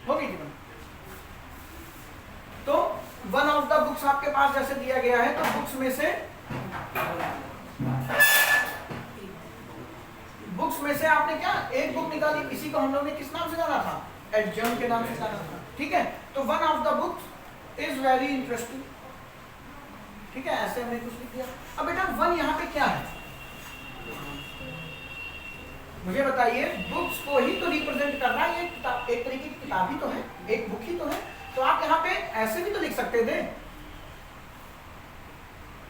हो गई जीवन। तो वन ऑफ द बुक्स आपके पास जैसे दिया गया है, तो बुक्स में से आपने क्या एक बुक निकाली, इसी को हम लोग ने किस नाम से जाना था, एडजर्न के नाम से जाना था, ठीक है। तो one of the books is very interesting, ठीक है, ऐसे हमने कुछ लिख दिया। अब बेटा वन यहाँ पे क्या है, मुझे बताइए, बुक्स को ही तो रिप्रेजेंट करना है, ये किताब एक तरीके की किताब ही तो है, एक बुक ही तो है। तो आप यहाँ पे ऐसे भी तो लिख सकते थे,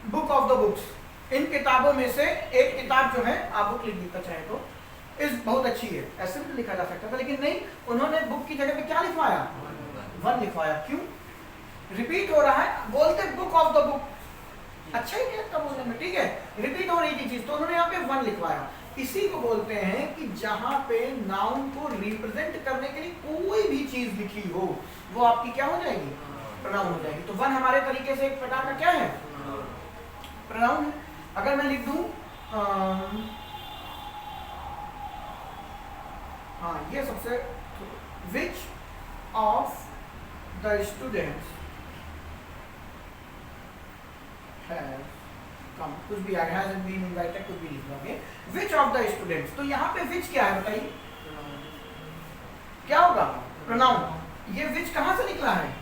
बुक ऑफ द बुक्स, इन किताबों में से एक किताब जो है, आप बुक लिख देता चाहे तो, इस बहुत अच्छी है, ऐसे भी लिखा जा सकता था, लेकिन नहीं, उन्होंने बुक की जगह पे क्या लिखवाया, वन लिखवाया। क्यों, रिपीट हो रहा है, बोलते बुक ऑफ द बुक, अच्छा ही नहीं लगता बोलने में, ठीक है, रिपीट हो रही थी चीज, तो उन्होंने यहाँ पे वन लिखवाया। इसी को बोलते हैं कि जहां पे नाउन को रिप्रेजेंट करने के लिए कोई भी चीज लिखी हो, वो आपकी क्या हो जाएगी, प्रोनाउन हो जाएगी। तो वन हमारे तरीके से एक प्रकार का क्या है, प्रोनाउन है। अगर मैं लिख दूं हाँ, ये सबसे, which of the students have come, कुछ भी आ गया, हैज बीन इनवाइटेड, कुछ भी लिख दोगे, विच ऑफ द स्टूडेंट्स, तो यहाँ पे विच क्या है बताइए, क्या होगा, प्रोनाउन। ये विच कहाँ से निकला है,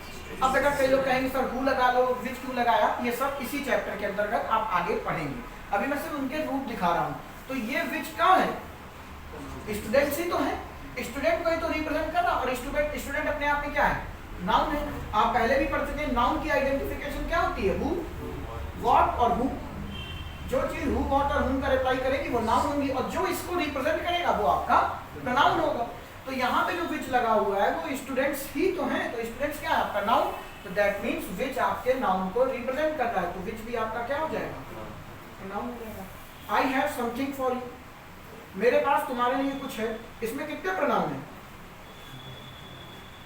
अब बेटा कई लोग कहेंगे सर हु लगा लो, विच क्यों लगाया, ये सब इसी चैप्टर के अंतर्गत आप आगे पढ़ेंगे, अभी मैं सिर्फ उनके रूप दिखा रहा हूँ। तो ये विच क्या है, स्टूडेंट्स ही तो है, स्टूडेंट को ही तो रिप्रेजेंट करना, और स्टूडेंट अपने आप में क्या है, नाउन है। आप पहले भी पढ़ चुके हैं, नाउन की आइडेंटिफिकेशन क्या होती है, हु, व्हाट और हु। जो चीज हु, व्हाट और हुम का रिप्लाई करेगी वो नाउन होंगी, और जो इसको रिप्रेजेंट करेगा वो आपका प्रोनाउन होगा। तो यहाँ पे जो विच लगा हुआ है वो स्टूडेंट्स ही तो हैं, तो स्टूडेंट्स क्या है आपका नाउन, तो दैट मीन्स विच आपके नाउन को रिप्रेजेंट कर रहा है, तो विच भी आपका क्या हो जाएगा, नाउन हो जाएगा। I have something for you, मेरे पास तुम्हारे लिए कुछ है, इसमें कितने प्रोनाउन है,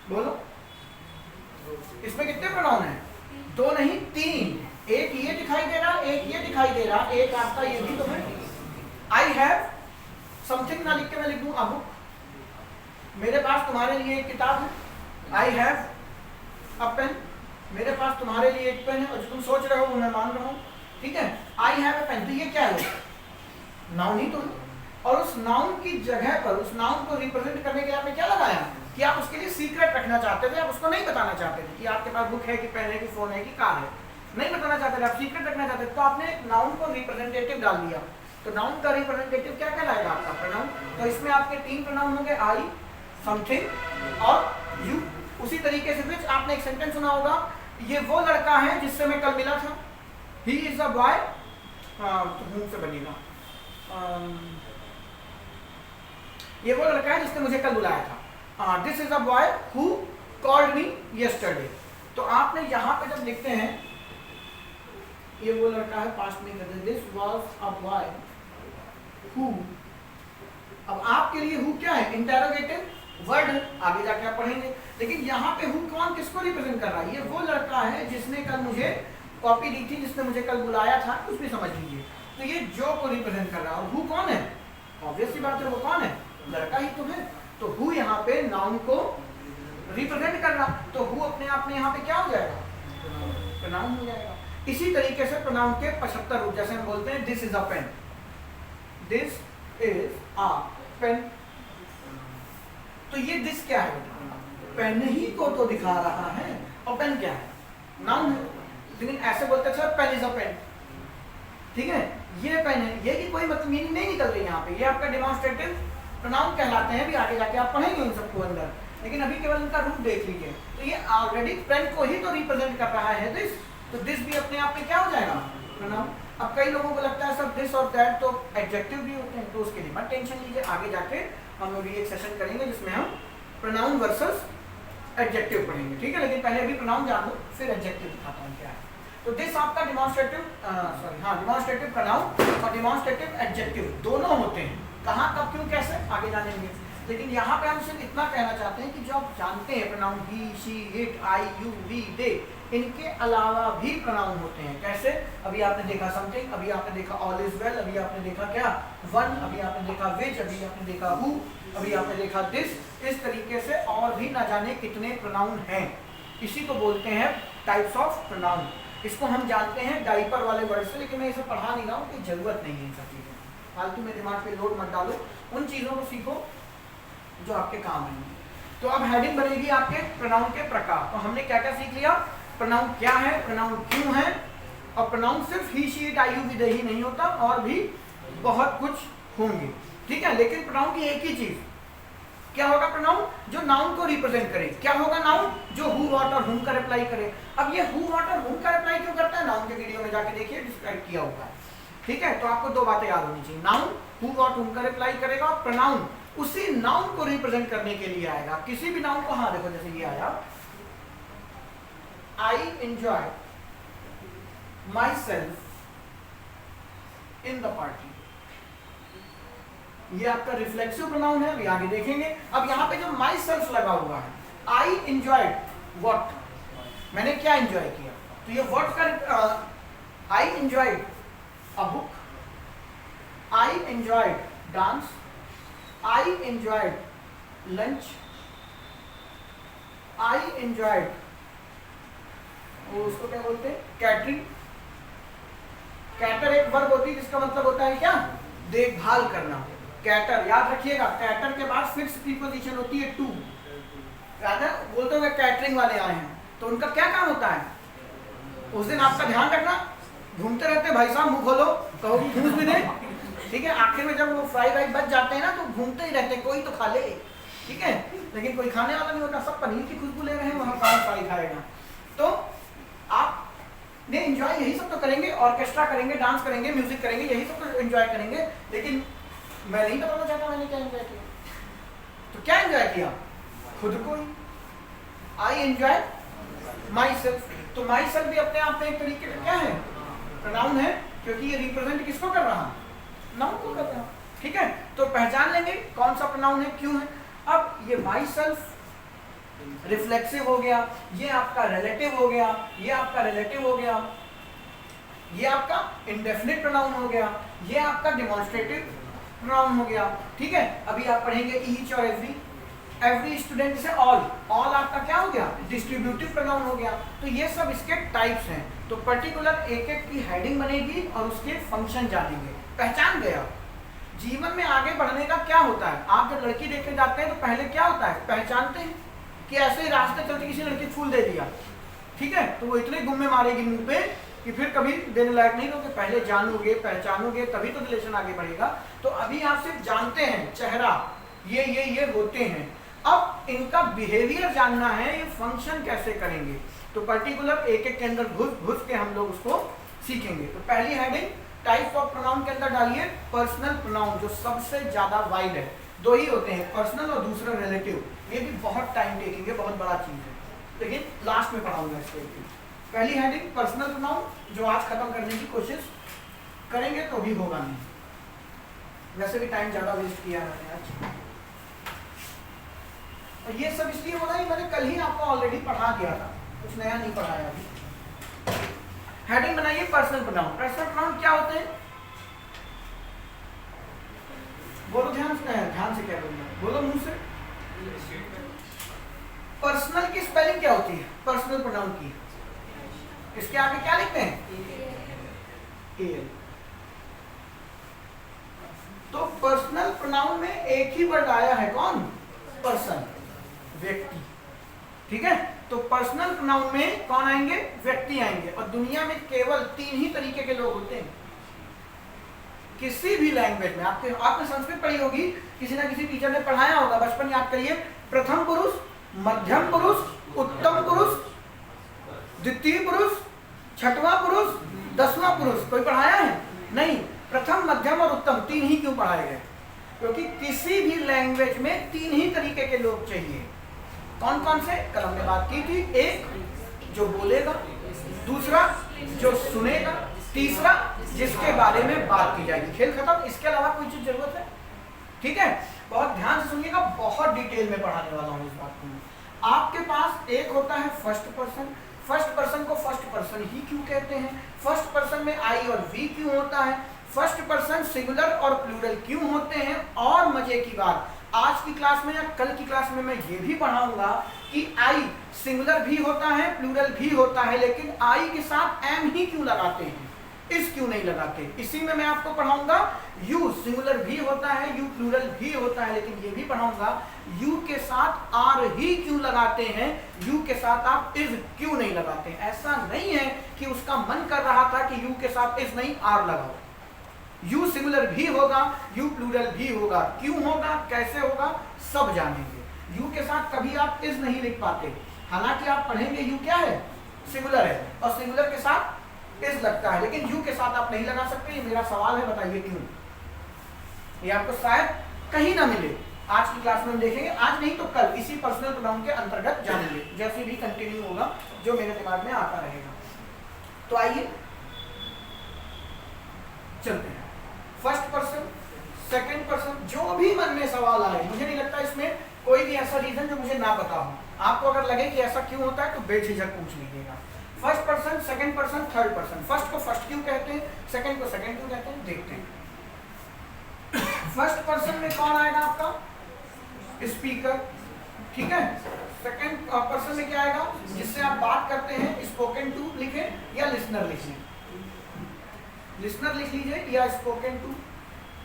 बोलो, इसमें कितने प्रोनाउन है, दो नहीं तीन, एक ये दिखाई दे रहा, एक ये दिखाई दे रहा, एक आपका ये भी तो है। आई हैव समथिंग ना लिख के मैं लिख दूं अ बुक, मेरे पास तुम्हारे लिए एक किताब है, आई हैव अ पेन, मेरे पास तुम्हारे लिए एक पेन है, और जो तुम सोच रहे हो वो मैं मान रहा हूँ, ठीक है। आई हैव अ पेन, तो ये क्या है, नाउन ही तो है, और उस नाउन की जगह पर, उस नाउन को रिप्रेजेंट करने के लिए आपने क्या लगाया, कि आप उसके लिए सीक्रेट रखना चाहते थे, आप उसको नहीं बताना चाहते थे कि आपके पास बुक है कि पेन है कि फोन है कि कार है, नहीं बताना चाहते थे, आप सीक्रेट रखना चाहते थे, तो आपने नाउन को रिप्रेजेंटेटिव डाल दिया। तो नाउन का रिप्रेजेंटेटिव क्या कहलाएगा, आपका प्रोनाउन। तो इसमें आपके तीन प्रोनाउन होंगे, आई, समथिंग और यू। उसी तरीके से विच, आपने एक सेंटेंस सुना होगा, ये वो लड़का है जिससे मैं कल मिला था, ही इज अ बॉय, तो मुंह से बनेगा, ये वो लड़का है जिसने मुझे कल बुलाया था, this is a boy who called me yesterday. तो आपने यहाँ पे जब लिखते हैं, ये वो लड़का है, पास्ट में करते हैं, this was a boy who, अब आपके लिए हु क्या है, इंटेरोगेटिव वर्ड, आगे जाके आप पढ़ेंगे, लेकिन यहाँ पे हु कौन किसको रिप्रेजेंट कर रहा है, ये वो लड़का है जिसने कल मुझे कॉपी दी थी, जिसने मुझे कल बुलाया था, कुछ भी समझ लीजिए। तो ये जो को रिप्रेजेंट कर रहा है, और हु कौन है, ऑब्वियसली बात है, वो कौन है, लड़का ही तो है। तो हु यहाँ पे नाउन को रिप्रेजेंट कर रहा, तो हु अपने आप में यहाँ पे क्या हो जाएगा, प्रोनाउन हो जाएगा। इसी तरीके से प्रोनाउन के 75 रूप, जैसे हम बोलते हैं this is a pen, this is a pen, तो ये दिस क्या है, पेन ही को तो दिखा रहा है, और पेन क्या है, नाउन है। लेकिन ऐसे बोलते हैं पेन इज अ पेन, ठीक है, ये पेन है, ये की कोई मतलब मीनिंग नहीं निकल रही यहाँ पे, ये आपका डेमोन्स्ट्रेटिव प्रोनाउन कहलाते हैं, भी आगे जाके आप पढ़ेंगे उन सबको अंदर, लेकिन अभी केवल इनका रूप देख लीजिए। तो ये ऑलरेडी पेन को ही तो रिप्रेजेंट कर रहा है दिस, तो दिस भी अपने आप में क्या हो जाएगा, प्रोनाउन। अब कई लोगों को लगता है सर दिस और दैट तो एडजेक्टिव भी होते हैं, तो उसके लिए मत टेंशन लीजिए, आगे जाके हम अभी एक सेशन करेंगे जिसमें हम प्रोनाउन वर्सेस एडजेक्टिव पढ़ेंगे, ठीक है। लेकिन पहले अभी प्रोनाउन जान लो, फिर एडजेक्टिव दिखाता हूँ क्या है। तो दिस आपका डिमॉन्स्ट्रेटिव प्रोनाउन और डिमॉन्स्ट्रेटिव एडजेक्टिव दोनों होते हैं, कहाँ कब क्यों कैसे आगे जानेंगे। लेकिन यहाँ पे हम सिर्फ इतना कहना चाहते हैं कि जो आप जानते हैं pronoun he, she, it, I, you, we, they, इनके अलावा भी प्रोनाउन होते हैं। कैसे? अभी आपने देखा समथिंग, अभी आपने देखा ऑल इज वेल, अभी आपने देखा क्या वन, अभी आपने देखा विच, अभी आपने देखा हु, अभी आपने देखा दिस। इस तरीके से और भी ना जाने कितने प्रोनाउन हैं। इसी को बोलते हैं टाइप्स ऑफ प्रोनाउन। इसको हम जानते हैं डाइपर वाले वर्ड से, लेकिन मैं इसे पढ़ा नहीं रहा हूँ कि जरूरत नहीं है इन सब चीज़ों, फालतू में दिमाग पे लोड मत डालो, उन चीज़ों को सीखो जो आपके काम आएंगे। तो अब हेडिंग बनेगी आपके प्रोनाउन के प्रकार। तो हमने क्या क्या सीख लिया, प्रोनाउन क्या है, प्रोनाउन क्यों है, और प्रोनाउन सिर्फ he, she, it, I, you, we, they ही नहीं होता, और भी बहुत कुछ होंगे। ठीक है, लेकिन प्रोनाउन की एक ही चीज क्या होगा, प्रोनाउन जो नाउन को रिप्रेजेंट करे। क्या होगा नाउन? जो हु, व्हाट और हुम का रिप्लाई करे। अब ये हु, व्हाट और हुम का रिप्लाई क्यों करता है, नाउन के वीडियो में जाके देखिए, डिस्क्राइब किया होगा। ठीक है, तो आपको दो बातें याद होनी चाहिए, नाउन हु, व्हाट, हुम का रिप्लाई करेगा, और प्रोनाउन उसी नाउन को रिप्रेजेंट करने के लिए आएगा। किसी भी नाउन को, हाँ देखो जैसे ये आया, I enjoy my self in the party, ये आपका रिफ्लेक्सिव प्रोनाउन है, अभी आगे देखेंगे। अब यहाँ पे जो माई सेल्फ लगा हुआ है, आई एंजॉयड व्हाट, मैंने क्या एंजॉय किया, तो ये व्हाट का I enjoyed a book, I enjoyed dance, I enjoyed lunch, I enjoyed, उसको क्या बोलते हैं, कैटरिंग। कैटर एक वर्ब होती है जिसका मतलब होता है क्या, देखभाल करना। कैटर याद रखिएगा, कैटर के बाद फिक्स प्रीपोजिशन होती है टू। याद है, बोलते हुए कैटरिंग वाले आए हैं तो उनका क्या काम होता है, उस दिन आपका ध्यान रखना, घूमते रहते भाई साहब, मुंह खोलो कहो ठूस भी दे। ठीक है, आखिर में जब वो फ्राई वाई बच जाते हैं ना, तो घूमते ही रहते हैं, कोई तो खा ले। ठीक है, लेकिन कोई खाने वाला नहीं होता, सब पनीर की खुशबू ले रहे हैं, वहाँ कौन फ्राई खाएगा। तो आप ने एंजॉय यही सब तो करेंगे, ऑर्केस्ट्रा करेंगे, डांस करेंगे, म्यूजिक करेंगे, यही सब तो एंजॉय करेंगे। लेकिन मैं नहीं बताना चाहता मैंने क्या एंजॉय किया। तो क्या एंजॉय किया, खुद को ही। आई एंजॉय माई सेल्फ, तो माई सेल्फ भी अपने आप में एक तरीके का क्या है, प्रोनाउन है, क्योंकि ये रिप्रेजेंट किसको कर रहा है, नाउन को कर रहा है। ठीक है, तो पहचान लेंगे कौन सा प्रोनाउन है, क्यों है। अब ये माई सेल्फ रिफ्लेक्सिव हो गया, ये आपका रिलेटिव हो गया, ये आपका रिलेटिव हो गया, ये आपका इंडेफिनिट प्रोनाउन हो गया, ये आपका डेमोन्स्ट्रेटिव प्रोनाउन हो गया। ठीक है, अभी आप पढ़ेंगे ईच और एवरी, एवरी स्टूडेंट से ऑल, ऑल आपका क्या हो गया, डिस्ट्रीब्यूटिव प्रोनाउन हो गया। तो ये सब इसके टाइप्स हैं। तो पर्टिकुलर एक एक की हेडिंग बनेगी और उसके फंक्शन जानेंगे। पहचान गया, जीवन में आगे बढ़ने का क्या होता है। आप जब लड़की देखने जाते हैं तो पहले क्या होता है, पहचानते हैं कि ऐसे ही रास्ते चलते किसी लड़की फूल दे दिया, ठीक है, तो वो इतने गुम्मे मारेगी मुंह पे कि फिर कभी देने लायक नहीं रहोगे। पहले जानोगे, पहचानोगे, तभी तो रिलेशन आगे बढ़ेगा। तो अभी आप सिर्फ जानते हैं चेहरा, ये होते हैं। अब इनका बिहेवियर जानना है, ये फंक्शन कैसे करेंगे। तो पर्टिकुलर एक एक के अंदर घुस के हम लोग उसको सीखेंगे। तो पहली हेडिंग टाइप्स ऑफ प्रोनाउन के अंदर डालिए पर्सनल प्रोनाउन, जो सबसे ज्यादा वाइड है। दो ही होते हैं, पर्सनल और दूसरा रिलेटिव। ये भी बहुत टाइम टेकिंग है, बहुत बड़ा चीज है, लेकिन लास्ट में पढ़ाऊंगा इसको। पहली हेडिंग पर्सनल प्रोनाउन, जो आज खत्म करने की कोशिश करेंगे तो भी होगा नहीं, वैसे भी टाइम ज्यादा वेस्ट किया मैंने आज। और ये सब इसलिए बोला कि मैंने कल ही आपको ऑलरेडी पढ़ा दिया था, कुछ नया नहीं पढ़ाया अभी। हेडिंग बनाइए पर्सनल प्रोनाउन। पर्सनल प्रोनाउन क्या होते हैं, बोलो ध्यान से क्या बोलना, बोलो मुंह से। पर्सनल की स्पेलिंग क्या होती है, पर्सनल प्रोनाउन की, इसके आगे क्या लिखते हैं, एल। तो पर्सनल प्रोनाउन में एक ही वर्ड आया है, कौन, पर्सन, व्यक्ति। ठीक है, तो पर्सनल प्रोनाउन में कौन आएंगे, व्यक्ति आएंगे। और दुनिया में केवल 3 ही तरीके के लोग होते हैं किसी भी लैंग्वेज में। आपने संस्कृत पढ़ी होगी, किसी ना किसी टीचर ने पढ़ाया होगा, बचपन याद करिए। प्रथम पुरुष, मध्यम पुरुष, उत्तम पुरुष, द्वितीय पुरुष, छठवां पुरुष, 10वां पुरुष। कोई पढ़ाया है? नहीं। प्रथम, मध्यम और उत्तम 3 ही क्यों पढ़ाए गए, क्योंकि किसी भी लैंग्वेज में 3 ही तरीके के लोग चाहिए। कौन कौन से, कल हमने बात की थी। एक जो बोलेगा, दूसरा जो सुनेगा, तीसरा जिसके बारे में बात की जाएगी। खेल खत्म, इसके अलावा कोई चीज जरूरत है। ठीक है, बहुत ध्यान से सुनिएगा, बहुत डिटेल में पढ़ाने वाला हूँ इस बात को। आपके पास एक होता है फर्स्ट पर्सन, फर्स्ट पर्सन को फर्स्ट पर्सन ही क्यों कहते हैं, फर्स्ट पर्सन में आई और वी क्यों होता है, फर्स्ट पर्सन सिंगुलर और प्लूरल क्यों होते हैं, और मजे की बात आज की क्लास में या कल की क्लास में मैं ये भी पढ़ाऊंगा कि आई सिंगुलर भी होता है प्लूरल भी होता है, लेकिन आई के साथ एम ही क्यों लगाते हैं, इस क्यों नहीं लगाते। इसी में मैं आपको पढ़ाऊंगा यू सिंगुलर भी होता है, यू प्लूरल भी होता है, लेकिन ये भी पढ़ाऊंगा यू के साथ आर ही क्यों लगाते हैं, यू के साथ आप इज क्यों नहीं लगाते। ऐसा नहीं है कि उसका मन कर रहा था कि यू के साथ इज नहीं आर लगाओ, यू सिंगुलर भी होगा, यू प्लूरल भी होगा, क्यों होगा कैसे होगा सब जानेंगे। यू के साथ कभी आप इज नहीं लिख पाते, हालांकि आप पढ़ेंगे यू क्या है, सिंगुलर है, और सिंगुलर के साथ इज लगता है, लेकिन यू के साथ आप नहीं लगा सकते। ये मेरा सवाल है, बताइए क्यों। ये आपको शायद कहीं ना मिले, आज की क्लास में हम देखेंगे, आज नहीं तो कल इसी पर्सनल प्रोनाउन के अंतर्गत जानेंगे, जैसे भी कंटिन्यू होगा जो मेरे दिमाग में आता रहेगा। तो आइए चलते हैं, फर्स्ट पर्सन सेकंड पर्सन, जो भी मन में सवाल आए, मुझे नहीं लगता इसमें कोई भी ऐसा रीजन जो मुझे ना पता हो। आपको अगर लगे कि ऐसा क्यों होता है तो बेझिझक पूछ लीजिएगा। First person second person third person, first को फर्स्ट क्यों कहते हैं, सेकंड को सेकंड क्यों कहते हैं, देखते हैं। फर्स्ट पर्सन में कौन आएगा आपका, स्पीकर, ठीक है। सेकंड पर्सन में क्या आएगा, जिससे आप बात करते हैं, स्पोकन टू लिखे या लिसनर लिखिए, लिसनर लिख लीजिए या स्पोकन टू,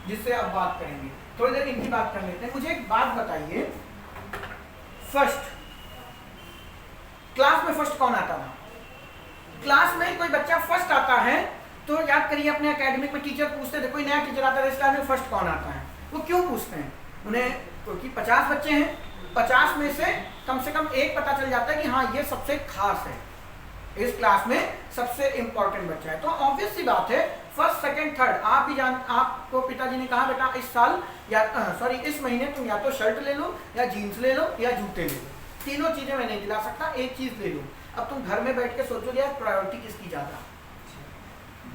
जिससे आप बात करेंगे। थोड़ी देर इनकी बात कर लेते हैं। मुझे एक बात बताइए, फर्स्ट क्लास में फर्स्ट कौन आता था, क्लास में कोई बच्चा फर्स्ट आता है तो याद करिए अपने एकेडमिक में टीचर पूछते थे, कोई नया टीचर आता है इस क्लास में फर्स्ट कौन आता है, वो क्यों पूछते हैं, उन्हें क्योंकि 50 बच्चे हैं, 50 में से कम एक पता चल जाता है कि हाँ ये सबसे खास है, इस क्लास में सबसे इंपॉर्टेंट बच्चा है। तो ऑब्वियस सी बात है फर्स्ट सेकंड थर्ड, आप भी आपको पिताजी ने कहा बेटा इस साल या इस महीने तुम या तो शर्ट ले लो या जीन्स ले लो या जूते ले लो, तीनों चीजें मैं नहीं दिला सकता, एक चीज ले लो। अब तुम घर में बैठ के सोचो यार प्रायोरिटी किसकी ज्यादा,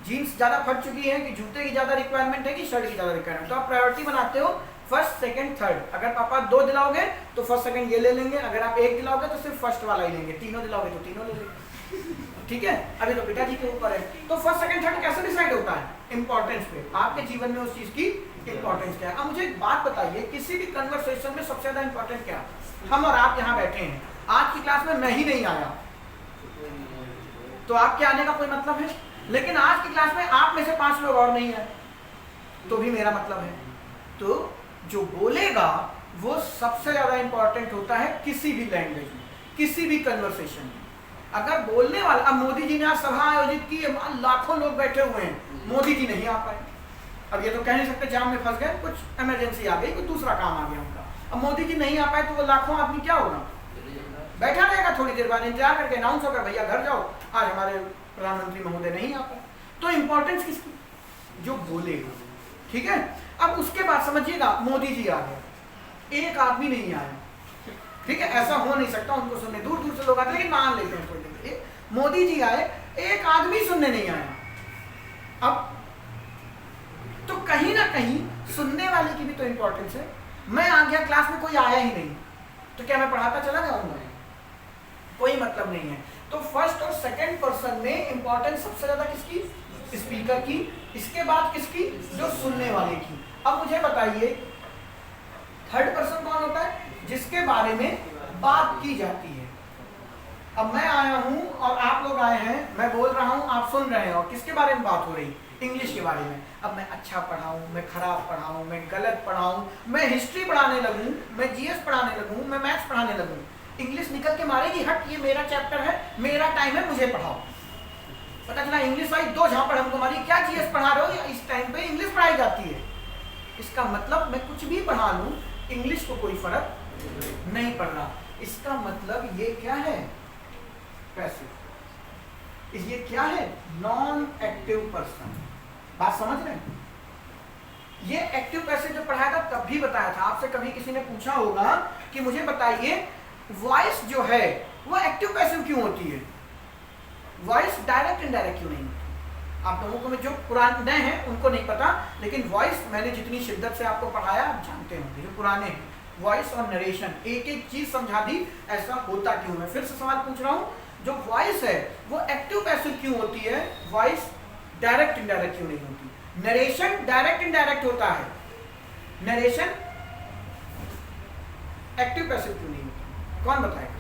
जीन्स ज्यादा फट चुकी है कि जूते की ज्यादा रिक्वायरमेंट है कि शर्ट की ज्यादा रिक्वायरमेंट, तो आप प्रायोरिटी बनाते हो फर्स्ट सेकंड थर्ड। अगर पापा 2 दिलाओगे तो फर्स्ट सेकंड ये ले लेंगे, अगर आप 1 दिलाओगे तो सिर्फ फर्स्ट वाला ही लेंगे, तीनों दिलाओगे तो तीनों ले लेंगे, ठीक है। अभी तो पिताजी के ऊपर है। तो फर्स्ट सेकंड थर्ड कैसे डिसाइड होता है, इंपॉर्टेंस पे, आपके जीवन में उस चीज की इंपॉर्टेंस क्या है। अब मुझे एक बात बताइए, किसी भी कन्वर्सेशन में सबसे ज्यादा इंपॉर्टेंट क्या है, हम और आप यहाँ बैठे हैं, आज की क्लास में मैं ही नहीं आया तो आपके आने का कोई मतलब है, लेकिन आज की क्लास में आप में से 5 लोग और नहीं आए तो भी मेरा मतलब है। तो जो बोलेगा वो सबसे ज्यादा इंपॉर्टेंट होता है किसी भी लैंग्वेज में, किसी भी कन्वर्सेशन में। अगर बोलने वाला, अब मोदी जी ने आज सभा आयोजित की, लाखों लोग बैठे हुए हैं, मोदी जी नहीं आ पाए, अब ये तो कह नहीं सकते जाम में फंस गए, कुछ इमरजेंसी आ गई, कोई दूसरा काम आ गया उनका, अब मोदी जी नहीं आ पाए तो वो लाखों आदमी क्या होगा, बैठा रहेगा, थोड़ी देर बाद इंतजार करके अनाउंस होगा भैया घर जाओ, आज हमारे प्रधानमंत्री महोदय नहीं आ पाए। तो इंपॉर्टेंस किसकी, जो बोलेगा, ठीक है। अब उसके बाद समझिएगा मोदी जी आ गए, एक आदमी नहीं आया, ठीक है, ऐसा हो नहीं सकता, उनको सुनने दूर दूर से लोग आते, लेकिन मान लेते हैं थोड़ी देर के लिए मोदी जी आए, एक आदमी सुनने नहीं आया। अब तो कहीं ना कहीं सुनने वाले की भी तो इंपॉर्टेंस है। मैं आ गया क्लास में, कोई आया ही नहीं, तो क्या मैं पढ़ाता चला जाऊंगा, कोई मतलब नहीं है। तो फर्स्ट और सेकंड पर्सन में इंपॉर्टेंस सबसे ज्यादा किसकी, स्पीकर की, इसके बाद किसकी, जो सुनने वाले की। अब मुझे बताइए थर्ड पर्सन कौन होता है, जिसके बारे में बात की जाती है। अब मैं आया हूं और आप लोग आए हैं, मैं बोल रहा हूं, आप सुन रहे हैं, और किसके बारे में बात हो रही, इंग्लिश के बारे में। अब मैं अच्छा पढ़ाऊं, मैं खराब पढ़ाऊं, मैं गलत पढ़ाऊं, मैं हिस्ट्री पढ़ाने लगूं, मैं जीएस पढ़ाने लगूं, मैं मैथ्स पढ़ाने लगूं, इंग्लिश निकल के मारेगी, हट ये मेरा चैप्टर है, मेरा टाइम है, मुझे पढ़ाओ। पता चला इंग्लिश आई 2 झापड़ हमको मारी, क्या जीएस पढ़ा रहे हो, या इस टाइम पे इंग्लिश पढ़ाई जाती है। इसका मतलब मैं कुछ भी पढ़ा लूं, इंग्लिश को कोई फर्क नहीं पड़ रहा। इसका मतलब ये क्या है, पैसिव, ये क्या है, नॉन एक्टिव पर्सन। बात समझ रहे हैं, ये एक्टिव पैसिव जो पढ़ाया था तब भी बताया था, आपसे कभी किसी ने पूछा होगा कि मुझे बताइए वॉइस जो है वो एक्टिव पैसिव क्यों होती है, वॉइस डायरेक्ट इनडायरेक्ट क्यों नहीं होती, आप लोगों को में जो पुराने हैं उनको नहीं पता, लेकिन वॉइस मैंने जितनी शिद्दत से आपको पढ़ाया आप जानते होंगे। जो पुराने हैं वॉइस और नरेशन, एक एक चीज समझा दी ऐसा होता क्यों है। फिर से सवाल पूछ रहा हूँ, जो वॉइस है वो एक्टिव पैसिव क्यों होती है, वॉइस डायरेक्ट इनडायरेक्ट क्यों नहीं होती, नरेशन डायरेक्ट इनडायरेक्ट होता है, नरेशन एक्टिव पैसिव क्यों नहीं होता, कौन बताएगा?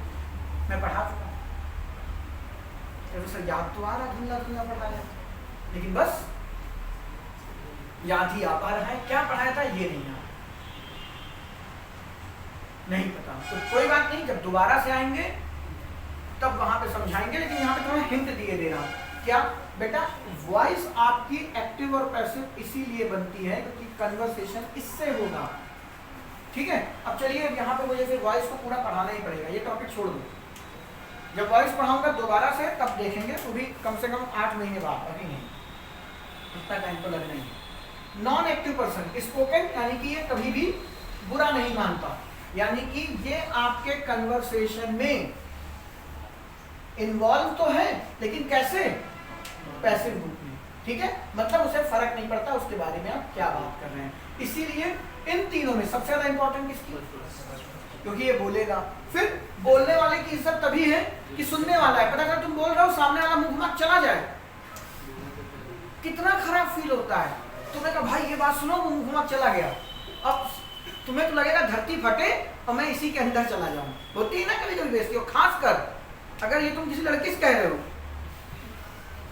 मैं पढ़ा चुका हूं सर, याद तो आ रहा, धुंधला धुंधला पढ़ाया, लेकिन बस याद ही आ पा रहा है, क्या पढ़ाया था ये नहीं याद, नहीं पता। तो कोई बात नहीं, जब दोबारा से आएंगे तब वहां पे समझाएंगे, लेकिन यहाँ पे तुम्हें हिंट दिए दे रहा हूं। क्या बेटा, वॉइस आपकी एक्टिव और पैसिव इसीलिए बनती है क्योंकि कन्वर्सेशन इससे होगा, ठीक है। अब चलिए यहाँ पे मुझे फिर वॉइस को पूरा पढ़ाना ही पड़ेगा, ये टॉपिक छोड़ दो, जब वॉइस पढ़ाऊंगा दोबारा से तब देखेंगे, वो भी कम से कम 8 महीने बाद, अभी नहीं, इतना टाइम तो लगना ही है। नॉन एक्टिव पर्सन, स्पोकन यानी कि ये कभी भी बुरा नहीं मानता, यानी कि ये आपके कन्वर्सेशन में इन्वॉल्व तो है, लेकिन कैसे, पैसिव रूप में, ठीक है। मतलब उसे फर्क नहीं पड़ता उसके बारे में आप क्या बात कर रहे हैं। इसीलिए इन तीनों में सबसे ज्यादा इंपॉर्टेंट किसकी, क्योंकि ये बोलेगा। फिर बोलने वाले की इज्जत तभी है कि सुनने वाला है। पता चला तुम बोल रहे हो, सामने वाला मुंह घुमा चला जाए, कितना खराब फील होता है। तुमने कहा भाई ये बात सुनो, वो मुंह घुमा चला गया, अब तुम्हें तो लगेगा धरती फटे और मैं इसी के अंदर चला जाऊं। होती है ना कभी कभी बेइज्जती, और खासकर अगर ये तुम किसी लड़के से कह रहे हो,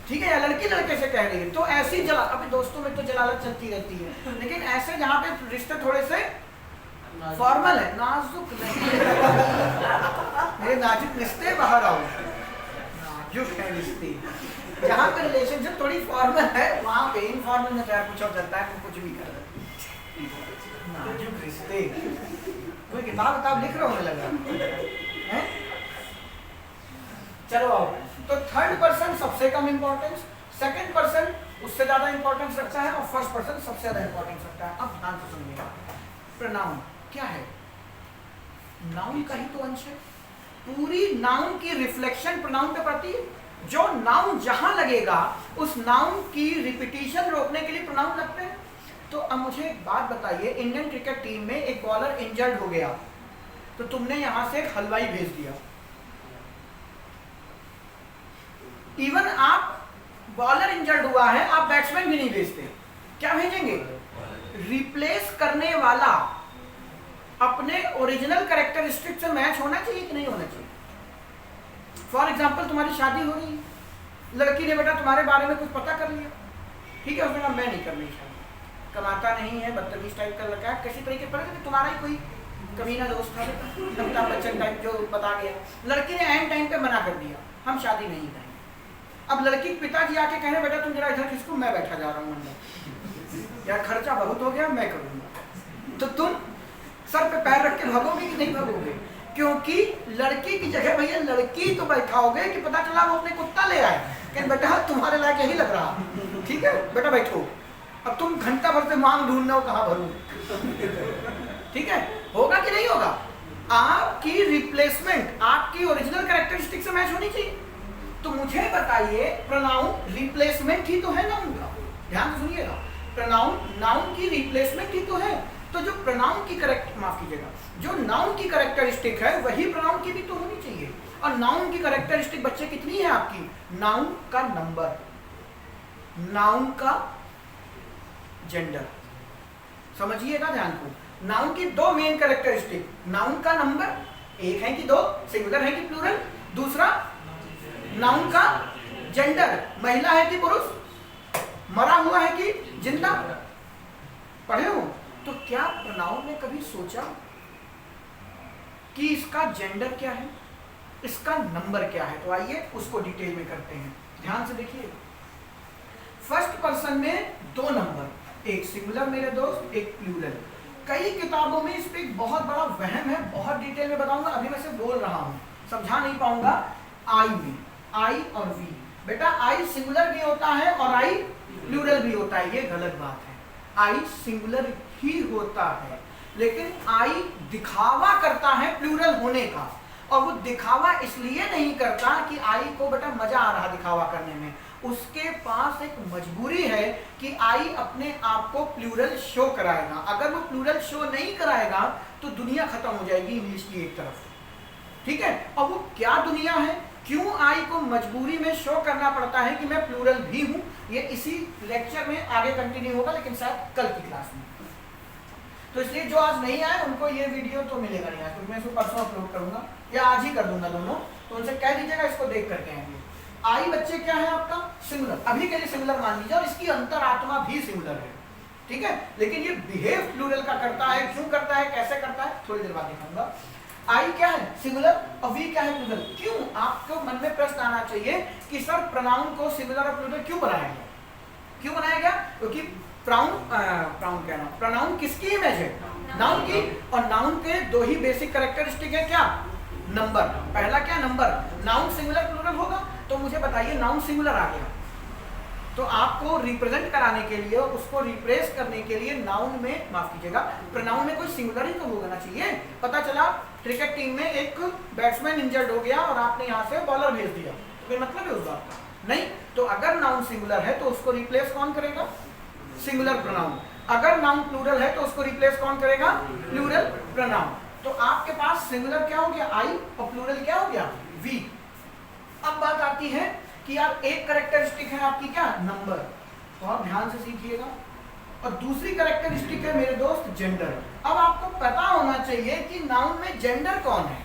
ठीक है, या लड़की लड़के से कह रही है, तो ऐसी जला, अपने दोस्तों में तो जलालत चलती रहती है, लेकिन ऐसे जहाँ पे रिश्ते थोड़े से फॉर्मल है, नाजुक नहीं मेरे नाजुक रिश्ते बाहर आओ, नाजुक है रिश्ते, जहाँ पे रिलेशनशिप थोड़ी फॉर्मल है वहाँ पे इनफॉर्मल में चाहे कुछ और चलता है, कुछ भी कर नाजुक रिश्ते। कोई किताब लिख रहा हूँ लगा है। चलो आओ, तो थर्ड पर्सन सबसे कम इंपॉर्टेंस, सेकंड पर्सन उससे ज्यादा इंपॉर्टेंस रखता है, और फर्स्ट पर्सन सबसे ज्यादा इंपॉर्टेंस रखता है। अब ध्यान से सुनिएगा, प्रोनाउन क्या है, नाउन का ही तो अंश है, पूरी नाउन की रिफ्लेक्शन प्रोनाउन पे पड़ती है। जो नाउन जहां लगेगा उस नाउन की रिपीटिशन रोकने के लिए प्रोनाउन लगते हैं। तो अब मुझे एक बात बताइए, इंडियन क्रिकेट टीम में एक बॉलर इंजर्ड हो गया, तो तुमने यहां से एक हलवाई भेज दिया, इवन आप बॉलर इंजर्ड हुआ है, आप बैट्समैन भी नहीं भेजते, क्या भेजेंगे, रिप्लेस करने वाला अपने ओरिजिनल कैरेक्टरिस्टिक से मैच होना चाहिए कि नहीं होना चाहिए। फॉर एग्जाम्पल तुम्हारी शादी हो रही है, लड़की ने बेटा तुम्हारे बारे में कुछ पता कर लिया, ठीक है, उसने कहा मैं नहीं करनी शादी, कमाता नहीं है, बदतमीज टाइप का लड़का है, किसी तरीके पर तुम्हारा ही कोई कमीना दोस्त था, अमिताभ बच्चन टाइप जो बता गया, लड़की ने एंड टाइम पे मना कर दिया, हम शादी नहीं करेंगे। अब लड़की के पिताजी आके कह रहे बेटा तुम जरा इधर खिसको, मैं बैठा जा रहा हूँ अंदर, यार खर्चा बहुत हो गया, मैं करूँगा, तो तुम सर पे पैर रख के भागोगे कि नहीं भागोगे, क्योंकि लड़की की जगह भैया लड़की तो बैठाओगे कि पता चला वो अपने कुत्ता ले आए, कि बेटा तुम्हारे लायक यही लग रहा, ठीक है बेटा बैठो, अब तुम घंटा भर से मांग ढूंढना हो कहाँ भरूं, ठीक है, होगा कि नहीं होगा। आपकी रिप्लेसमेंट आपकी ओरिजिनल कैरेक्टरिस्टिक से मैच होनी चाहिए। तो मुझे बताइए, प्रोनाउन रिप्लेसमेंट ही तो है नाउन का, ध्यान से सुनिएगा, प्रोनाउन नाउन की रिप्लेसमेंट ही तो है। तो जो प्रोनाउन की माफ कीजिएगा, जो नाउन की कैरेक्टरिस्टिक है वही प्रोनाउन की भी तो होनी चाहिए। और नाउन की कैरेक्टरिस्टिक बच्चे कितनी है आपकी, नाउन का नंबर, नाउन का जेंडर, समझिएगा ध्यान को। नाउन की दो मेन कैरेक्टरिस्टिक, नाउन का नंबर, एक है कि दो, सिंगुलर है कि प्लूरल, दूसरा नाउन का जेंडर, महिला है कि पुरुष, मरा हुआ है कि जिंदा, पढ़े हो। तो क्या प्रोनाउन ने कभी सोचा कि इसका जेंडर क्या है, इसका नंबर क्या है? तो आइए उसको डिटेल में करते हैं, ध्यान से देखिए। फर्स्ट पर्सन में दो नंबर, एक सिंगुलर मेरे दोस्त, एक प्लूरल। कई किताबों में इस पे एक बहुत बड़ा वहम है, बहुत डिटेल में बताऊंगा, अभी मैं सिर्फ बोल रहा हूं, समझा नहीं पाऊंगा। आई में आई और वी, बेटा आई सिंगुलर भी होता है और आई प्लूरल भी होता है, ये गलत बात है। आई सिंगुलर ही होता है, लेकिन आई दिखावा करता है प्लूरल होने का, और वो दिखावा इसलिए नहीं करता कि आई को बेटा मजा आ रहा दिखावा करने में, उसके पास एक मजबूरी है कि आई अपने आप को प्लूरल शो कराएगा। अगर वो प्लूरल शो नहीं कराएगा तो दुनिया खत्म हो जाएगी इंग्लिश की एक तरफ, ठीक है। और वो क्या दुनिया है, क्यों आई को मजबूरी में शो करना पड़ता है कि मैं प्लूरल भी हूं, ये इसी लेक्चर में आगे कंटिन्यू होगा, लेकिन शायद कल की क्लास में। तो इसलिए जो आज नहीं आए उनको ये वीडियो तो मिलेगा नहीं आज, क्योंकि मैं इसको परसों अपलोड करूंगा या आज ही कर दूंगा दोनों, तो उनसे कह दीजिएगा इसको देख करके आएंगे। आई बच्चे क्या है आपका, सिंगुलर, अभी के लिए सिंगुलर मान लीजिए, और इसकी अंतरात्मा भी सिंगुलर है, ठीक है। लेकिन ये बिहेव प्लूरल का करता है, क्यों करता है, कैसे करता है, थोड़ी देर बाद दिखाऊंगा। आई क्या है, सिंगुलर, और वी क्या है, प्लूरल। क्यों, आपको मन में प्रश्न आना चाहिए कि सर प्रोनाउन को सिंगुलर और प्लूरल क्यों बनाया गया, क्यों बनाया गया, क्योंकि प्रोनाउन किसकी इमेज है, नाउन की, और नाउन के दो ही बेसिक कैरेक्टरिस्टिक है, क्या, नंबर। पहला क्या, नंबर। नाउन सिंगुलर प्लूरल होगा, तो मुझे बताइए नाउन सिंगुलर आ गया, तो आपको रिप्रेजेंट कराने के लिए, उसको रिप्लेस करने के लिए नाउन में, माफ कीजिएगा, प्रोनाउन में कोई सिंगुलर ही तो होना चाहिए। पता चला क्रिकेट टीम में एक बैट्समैन इंजर्ड हो गया और आपने यहाँ से बॉलर भेज दिया, तो कोई मतलब है उस बात का नहीं। तो अगर नाउन सिंगुलर है तो उसको रिप्लेस कौन करेगा, सिंगुलर प्रोनाउन। अगर नाउन प्लूरल है तो उसको रिप्लेस कौन करेगा, प्लूरल प्रोनाउन। तो आपके पास सिंगुलर क्या हो गया, आई, और प्लूरल क्या हो गया, वी। अब बात आती है कि यार एक कैरेक्टरिस्टिक है आपकी क्या, नंबर, तो आप ध्यान से सीखिएगा, और दूसरी कैरेक्टरिस्टिक है मेरे दोस्त जेंडर। अब आपको पता होना चाहिए कि नाउन में जेंडर कौन है,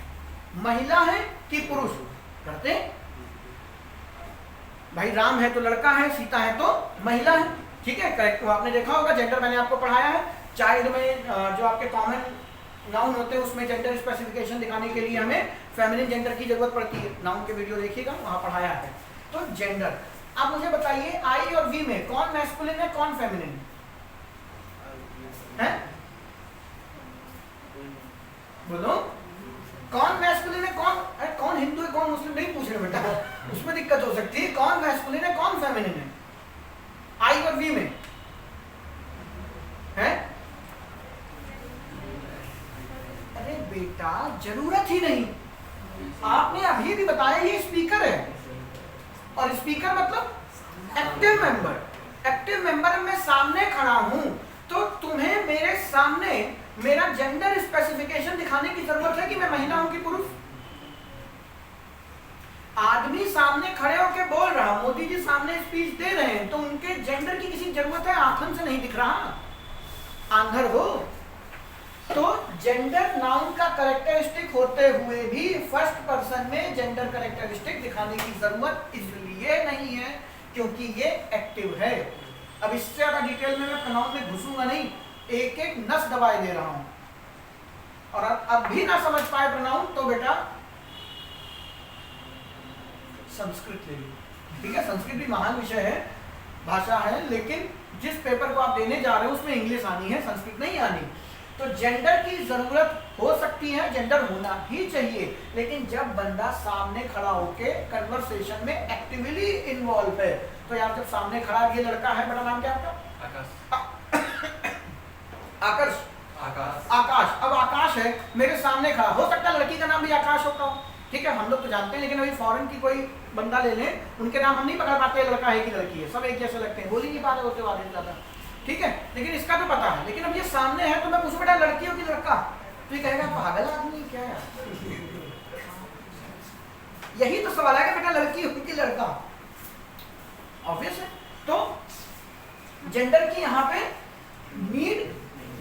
महिला है कि पुरुष। करते भाई, राम है तो लड़का है, सीता है तो महिला है, ठीक है, करेक्ट। तो आपने देखा होगा जेंडर मैंने आपको पढ़ाया है, चाइल्ड में जो आपके कॉमन नाउन होते हैं उसमें जेंडर स्पेसिफिकेशन दिखाने के लिए हमें फेमिनिन जेंडर की जरूरत पड़ती है। नाउन के वीडियो देखिएगा, वहां पढ़ाया है। तो जेंडर, अब मुझे बताइए आई और वी में कौन मैस्कुलिन है, कौन फेमिनिन है, बोलो, कौन मैस्कुलिन है, कौन हिंदू है, कौन मुस्लिम, नहीं पूछ रहे बेटा, उसमें दिक्कत हो सकती है। कौन मैस्कुलिन है, कौन फेमिनिन है, आई और वी में है? अरे बेटा जरूरत ही नहीं, आपने अभी भी बताया ये स्पीकर है, और स्पीकर मतलब एक्टिव मेंबर। एक्टिव मेंबर में सामने खड़ा हूं तो तुम्हें मेरे सामने मेरा जेंडर स्पेसिफिकेशन दिखाने की जरूरत है कि मैं महिला हूं कि पुरुष। आदमी सामने खड़े होकर बोल रहा, मोदी जी सामने स्पीच दे रहे हैं, तो उनके जेंडर की किसी जरूरत है, आंखन से नहीं दिख रहा, आंधर हो। तो जेंडर नाउन का कैरेक्टरिस्टिक होते हुए भी फर्स्ट पर्सन में जेंडर कैरेक्टरिस्टिक दिखाने की जरूरत इसलिए नहीं है क्योंकि ये एक्टिव है। अब इससे ज्यादा डिटेल में मैं प्रोनाउन में घुसूंगा नहीं, एक एक नस दबाए दे रहा हूं, और अब भी ना समझ पाए प्रोनाउन तो बेटा संस्कृत ले लो, ठीक है। संस्कृत भी महान विषय है, भाषा है, लेकिन जिस पेपर को आप देने जा रहे हो उसमें इंग्लिश आनी है, संस्कृत नहीं आनी। तो जेंडर की जरूरत हो सकती है, जेंडर होना ही चाहिए, लेकिन जब बंदा सामने खड़ा होके कन्वर्सेशन में एक्टिवली इन्वॉल्व है। तो यार जब सामने खड़ा, ये लड़का है, बड़ा नाम क्या आपका, आकाश, आकाश। अब आकाश है मेरे सामने खड़ा, हो सकता है लड़की का नाम भी आकाश होता हो, ठीक है, हम लोग तो जानते हैं, लेकिन अभी फॉरेन की कोई बंदा ले लें, उनके नाम हम नहीं पकड़ पाते लड़का है कि लड़की है, सब एक जैसे लगते हैं, बोल ही नहीं पा रहे होते वाले ज्यादा, ठीक है, लेकिन इसका तो पता है। लेकिन अब ये सामने है तो मैं पूछूं बेटा लड़की हो कि लड़का, तो ये कहेगा पागल आदमी क्या है, यही तो सवाल है कि बेटा लड़की हो कि लड़का, ऑब्वियस है। तो जेंडर की यहाँ पे नीड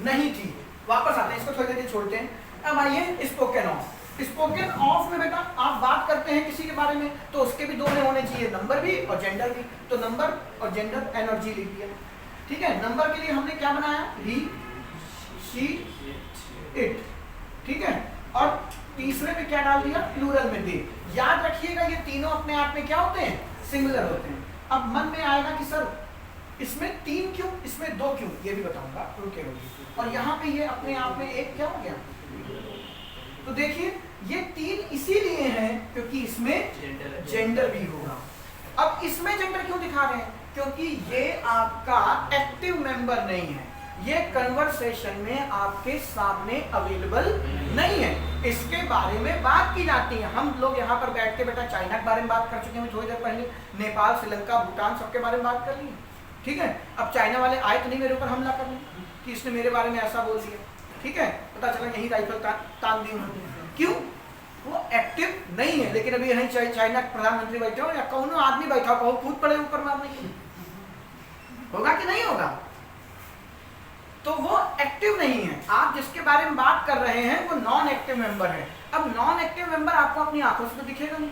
नहीं थी। वापस आते हैं, इसको थोड़ी देर छोड़ते हैं। अब आइए स्पोकन ऑफ। स्पोकन ऑफ में बेटा आप बात करते हैं किसी के बारे में तो उसके भी दो में होने चाहिए, नंबर भी और जेंडर भी। तो नंबर और जेंडर एनर्जी लिख दिया, ठीक है। नंबर के लिए हमने क्या बनाया, ही, शी, इट, ठीक है। और तीसरे में क्या डाल दिया, प्लूरल में दे। याद रखिएगा ये तीनों अपने आप में क्या होते हैं, सिंगुलर होते हैं। अब मन में आएगा कि सर इसमें 3 क्यों, इसमें 2 क्यों, ये भी बताऊंगा, रुके रहिए। और यहाँ पे ये अपने आप में एक क्या हो गया, तो देखिए ये 3 इसीलिए हैं क्योंकि इसमें जेंडर भी होगा। अब इसमें जेंडर क्यों दिखा रहे हैं, क्योंकि ये आपका एक्टिव मेंबर नहीं है। ये कन्वर्सेशन में आपके सामने अवेलेबल नहीं है, इसके बारे में बात की जाती है। हम लोग यहाँ पर बैठ के बेटा चाइना के बारे में बात कर चुके हैं थोड़ी देर पहले, नेपाल, श्रीलंका, भूटान सबके बारे में बात कर ली, ठीक है। अब चाइना वाले आए तो नहीं मेरे ऊपर हमला करने कि इसने मेरे बारे में ऐसा बोल दिया, ठीक है, पता चला यही राइफल तान दी उन्होंने। क्यों? वो एक्टिव नहीं है। लेकिन अभी यहीं चाइना के प्रधानमंत्री बैठे हो या कौन आदमी बैठा हो, कूद पड़े ऊपर मारने के लिए, होगा कि नहीं होगा? तो वो एक्टिव नहीं है। आप जिसके बारे में बात कर रहे हैं वो नॉन एक्टिव मेंबर है। अब नॉन एक्टिव मेंबर आपको अपनी आंखों से तो दिखेगा नहीं,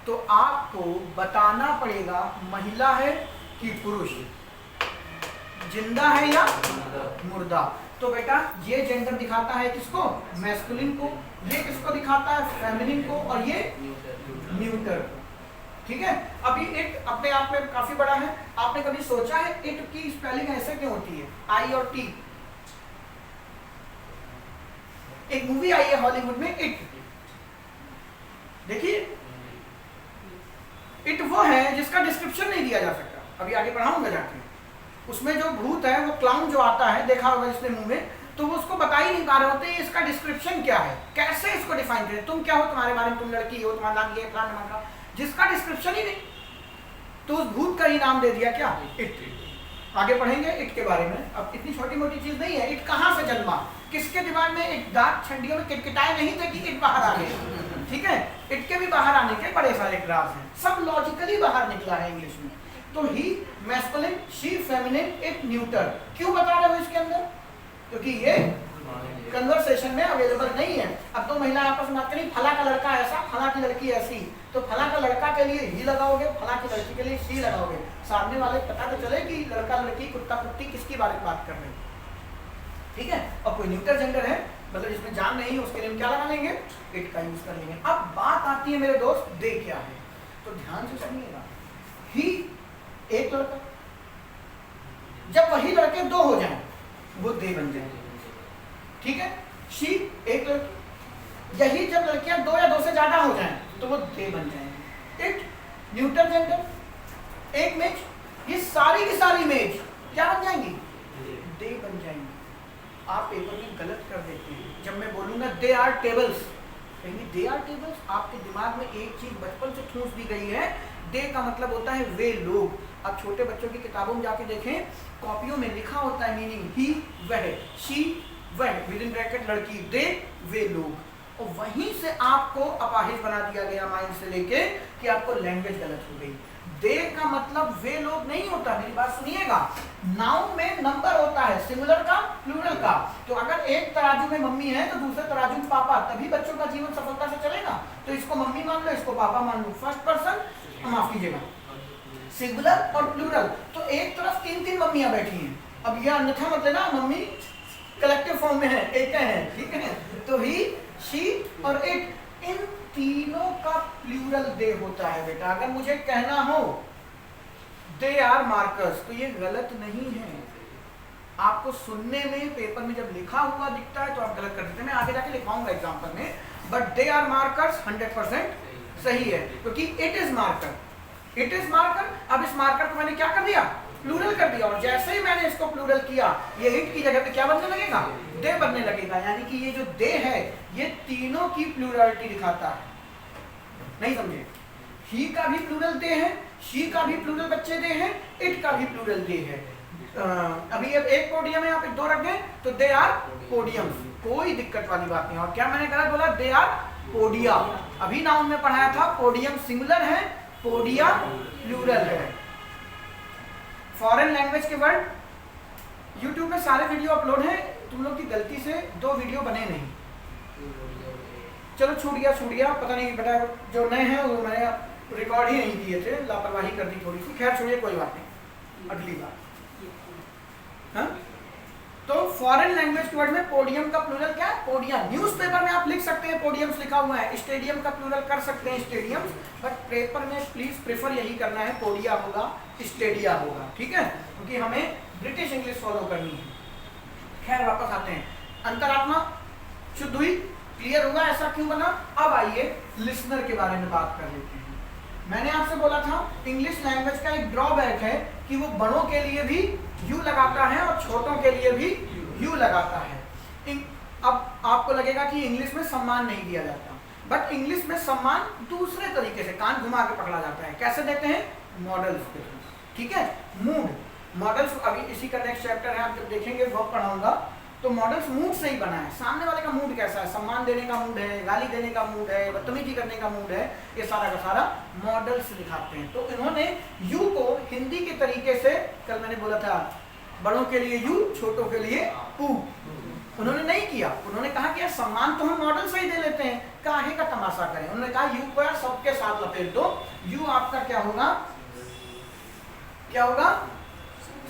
तो आपको बताना पड़ेगा महिला है कि पुरुष, जिंदा है या मुर्दा। तो बेटा ये जेंडर दिखाता है किसको? मैस्कुलिन को। ये किसको दिखाता है? फेमिनिन को। और ये न्यूटर को, ठीक है। अभी इट अपने आप में काफी बड़ा है। आपने कभी सोचा है इट की स्पेलिंग ऐसे क्यों होती है, आई और टी? एक मूवी आई है हॉलीवुड में, इट, देखिए इट वो है जिसका डिस्क्रिप्शन नहीं दिया जा सकता। अभी आगे पढ़ाऊंगा जाके। उसमें जो भूत है, वो क्लाउन जो आता है, देखा होगा जिसने मुंह में, तो वो उसको बता ही नहीं पा रहे होते इसका डिस्क्रिप्शन क्या है, कैसे इसको डिफाइन करें। तुम क्या हो, तुम्हारे बारे में, तुम लड़की हो, तुम्हारा नाम ये फलाना नाम का, जिसका डिस्क्रिप्शन ही नहीं, तो उस भूत का ही नाम दे दिया क्या? इट। आगे पढ़ेंगे इट के बारे में। अब इतनी छोटी मोटी चीज नहीं है। इट कहाँ से जन्मा, किसके दिमाग में एक दांत छंडियों में किटकिटाए नहीं थे कि इट बाहर आ गए, ठीक है। इट के भी बाहर आने के बड़े सारे राज हैं, सब लॉजिकली बाहर निकला है इंग्लिश में। तो he masculine, she feminine, it neuter. क्यों बता रहे हो इसके अंदर? क्योंकि ये कन्वर्सेशन में अवेलेबल नहीं है। अब तो महिला आपस में बात करें, फला का लड़का ऐसा, फला की लड़की ऐसी, तो फला का लड़का के लिए ही लगाओगे, फला की लड़की के लिए शी लगाओगे, सामने वाले पता तो चले कि लड़का लड़की, कुत्ता कुत्ती किसकी बारे में बात कर रहे हैं, ठीक है। और कोई न्यूटर जेंडर है, मतलब जिसमें जान नहीं है, उसके लिए हम क्या लगा लेंगे? इट का यूज कर लेंगे। अब बात आती है मेरे दोस्त, दे क्या है, तो ध्यान से सुनिएगा। ही एक लड़का, जब वही लड़के दो हो जाएं वो दे बन जाएंगे, ठीक है। शी एक लड़की, यही जब लड़कियां दो या दो से ज्यादा हो जाएं तो वो दे बन जाएंगे। इट न्यूटर जेंडर, एक मेज, ये सारी की सारी मेज क्या बन जाएंगी? दे बन जाएंगी। आप पेपर में गलत कर देते हैं। जब मैं बोलूंगा दे आर टेबल्स, कहेंगे दे आर टेबल्स, आपके दिमाग में एक चीज बचपन से ठूंस दी गई है, दे का मतलब होता है वे लोग। अब छोटे बच्चों की किताबों में जाके देखें, कॉपियों में लिखा होता है मीनिंग ही वह, शी वह, विद इन ब्रैकेट लड़की, दे वे लोग। और वहीं से आपको अपाहिज बना दिया गया माइंड से लेके कि आपको लैंग्वेज गलत हो गई। दे का मतलब वे लोग नहीं होता, मेरी बात सुनिएगा। नाउन में नंबर होता है, सिंगुलर का, प्लूरल का। तो अगर एक तराजू में मम्मी है तो दूसरे तराजू में पापा, तभी बच्चों का जीवन सफलता से चलेगा। तो इसको मम्मी मान लो, इसको पापा मान लो, फर्स्ट पर्सन, माफ कीजिएगा, सिंगुलर और प्लूरल। तो एक तरफ तीन तीन मम्मियां बैठी हैं। अब यह अन्यथा मत लेना, मम्मी कलेक्टिव फॉर्म में है, एक है, ठीक है। तो ही, शी और इट, इन तीनों का प्लूरल दे होता है बेटा। अगर मुझे कहना हो दे आर मार्कर्स, तो ये गलत नहीं है। आपको सुनने में, पेपर में जब लिखा हुआ दिखता है तो आप गलत कर देते हैं। मैं आगे जाके लिखवाऊंगा एग्जाम्पल में, बट दे आर मार्कर्स 100% सही है, क्योंकि it is marker, it is marker. अब इस मार्कर को मैंने क्या कर दिया? प्लूरल कर दिया। और जैसे ही मैंने इसको प्लूरल किया, ये इट की जगह पे क्या बनने लगेगा? दे बनने लगेगा। यानी कि ये जो दे है, ये तीनों की प्लूरलिटी दिखाता है। नहीं समझे? ही का भी प्लूरल दे है, शी का भी प्लूरल बच्चे दे हैं, इट का भी प्लूरल दे है। अभी अब एक पोडियम है, यहाँ पे दो रख गए तो दे आर पोडियम्स, कोई दिक्कत वाली बात नहीं। और क्या मैंने गलत बोला? They are podia. अभी नाउन में पढ़ाया था, पोडियम सिंगुलर है, पोडिया प्लूरल है। फॉरेन लैंग्वेज के वर्ड YouTube में सारे वीडियो अपलोड हैं। तुम लोग की गलती से 2 वीडियो बने नहीं, चलो छूट गया, पता नहीं बेटा, जो नए हैं वो मैंने रिकॉर्ड ही नहीं किए थे, लापरवाही कर दी थोड़ी सी। खैर छोड़िए, कोई बात नहीं, अगली बार। हाँ, तो फॉरेन लैंग्वेज के वर्ड में पोडियम का प्लूरल क्या है? पोडियम। न्यूज़पेपर में आप लिख सकते हैं पोडियम्स लिखा हुआ है, स्टेडियम का प्लूरल कर सकते हैं स्टेडियम्स, बट पेपर में प्लीज प्रेफर यही करना है, पोडिया होगा, स्टेडिया होगा, ठीक है, क्योंकि हमें ब्रिटिश इंग्लिश फॉलो करनी है। खैर वापस आते हैं, अंतरात्मा शुद्ध हुई, क्लियर होगा ऐसा क्यों बना। अब आइए लिसनर के बारे में बात कर लेते हैं। मैंने आपसे बोला था इंग्लिश लैंग्वेज का एक ड्रॉबैक है कि वो बड़ों के लिए भी यू लगाता है और छोटों के लिए भी यू लगाता है। अब आपको लगेगा कि इंग्लिश में सम्मान नहीं दिया जाता, बट इंग्लिश में सम्मान दूसरे तरीके से कान घुमा के पकड़ा जाता है। कैसे देते हैं? मॉडल्स पे, ठीक है। मूड, मॉडल्स अभी इसी का नेक्स्ट चैप्टर है, आप जब देखेंगे वो पढ़ाऊंगा। तो मॉडल्स मूड से ही बना है, सामने वाले का मूड कैसा है, सम्मान देने का मूड है, गाली देने का मूड है, बदतमीजी करने का मूड है, ये सारा का सारा मॉडल्स दिखाते हैं। तो इन्होंने यू को हिंदी के तरीके से, कल मैंने बोला था बड़ों के लिए यू, छोटों के लिए ऊ, उन्होंने नहीं किया। उन्होंने कहा कि यार सम्मान तो हम मॉडल से ही दे लेते हैं, काहे का तमाशा करें। उन्होंने कहा यू को यार सबके साथ लपेट दो, यू आपका क्या होगा, क्या होगा,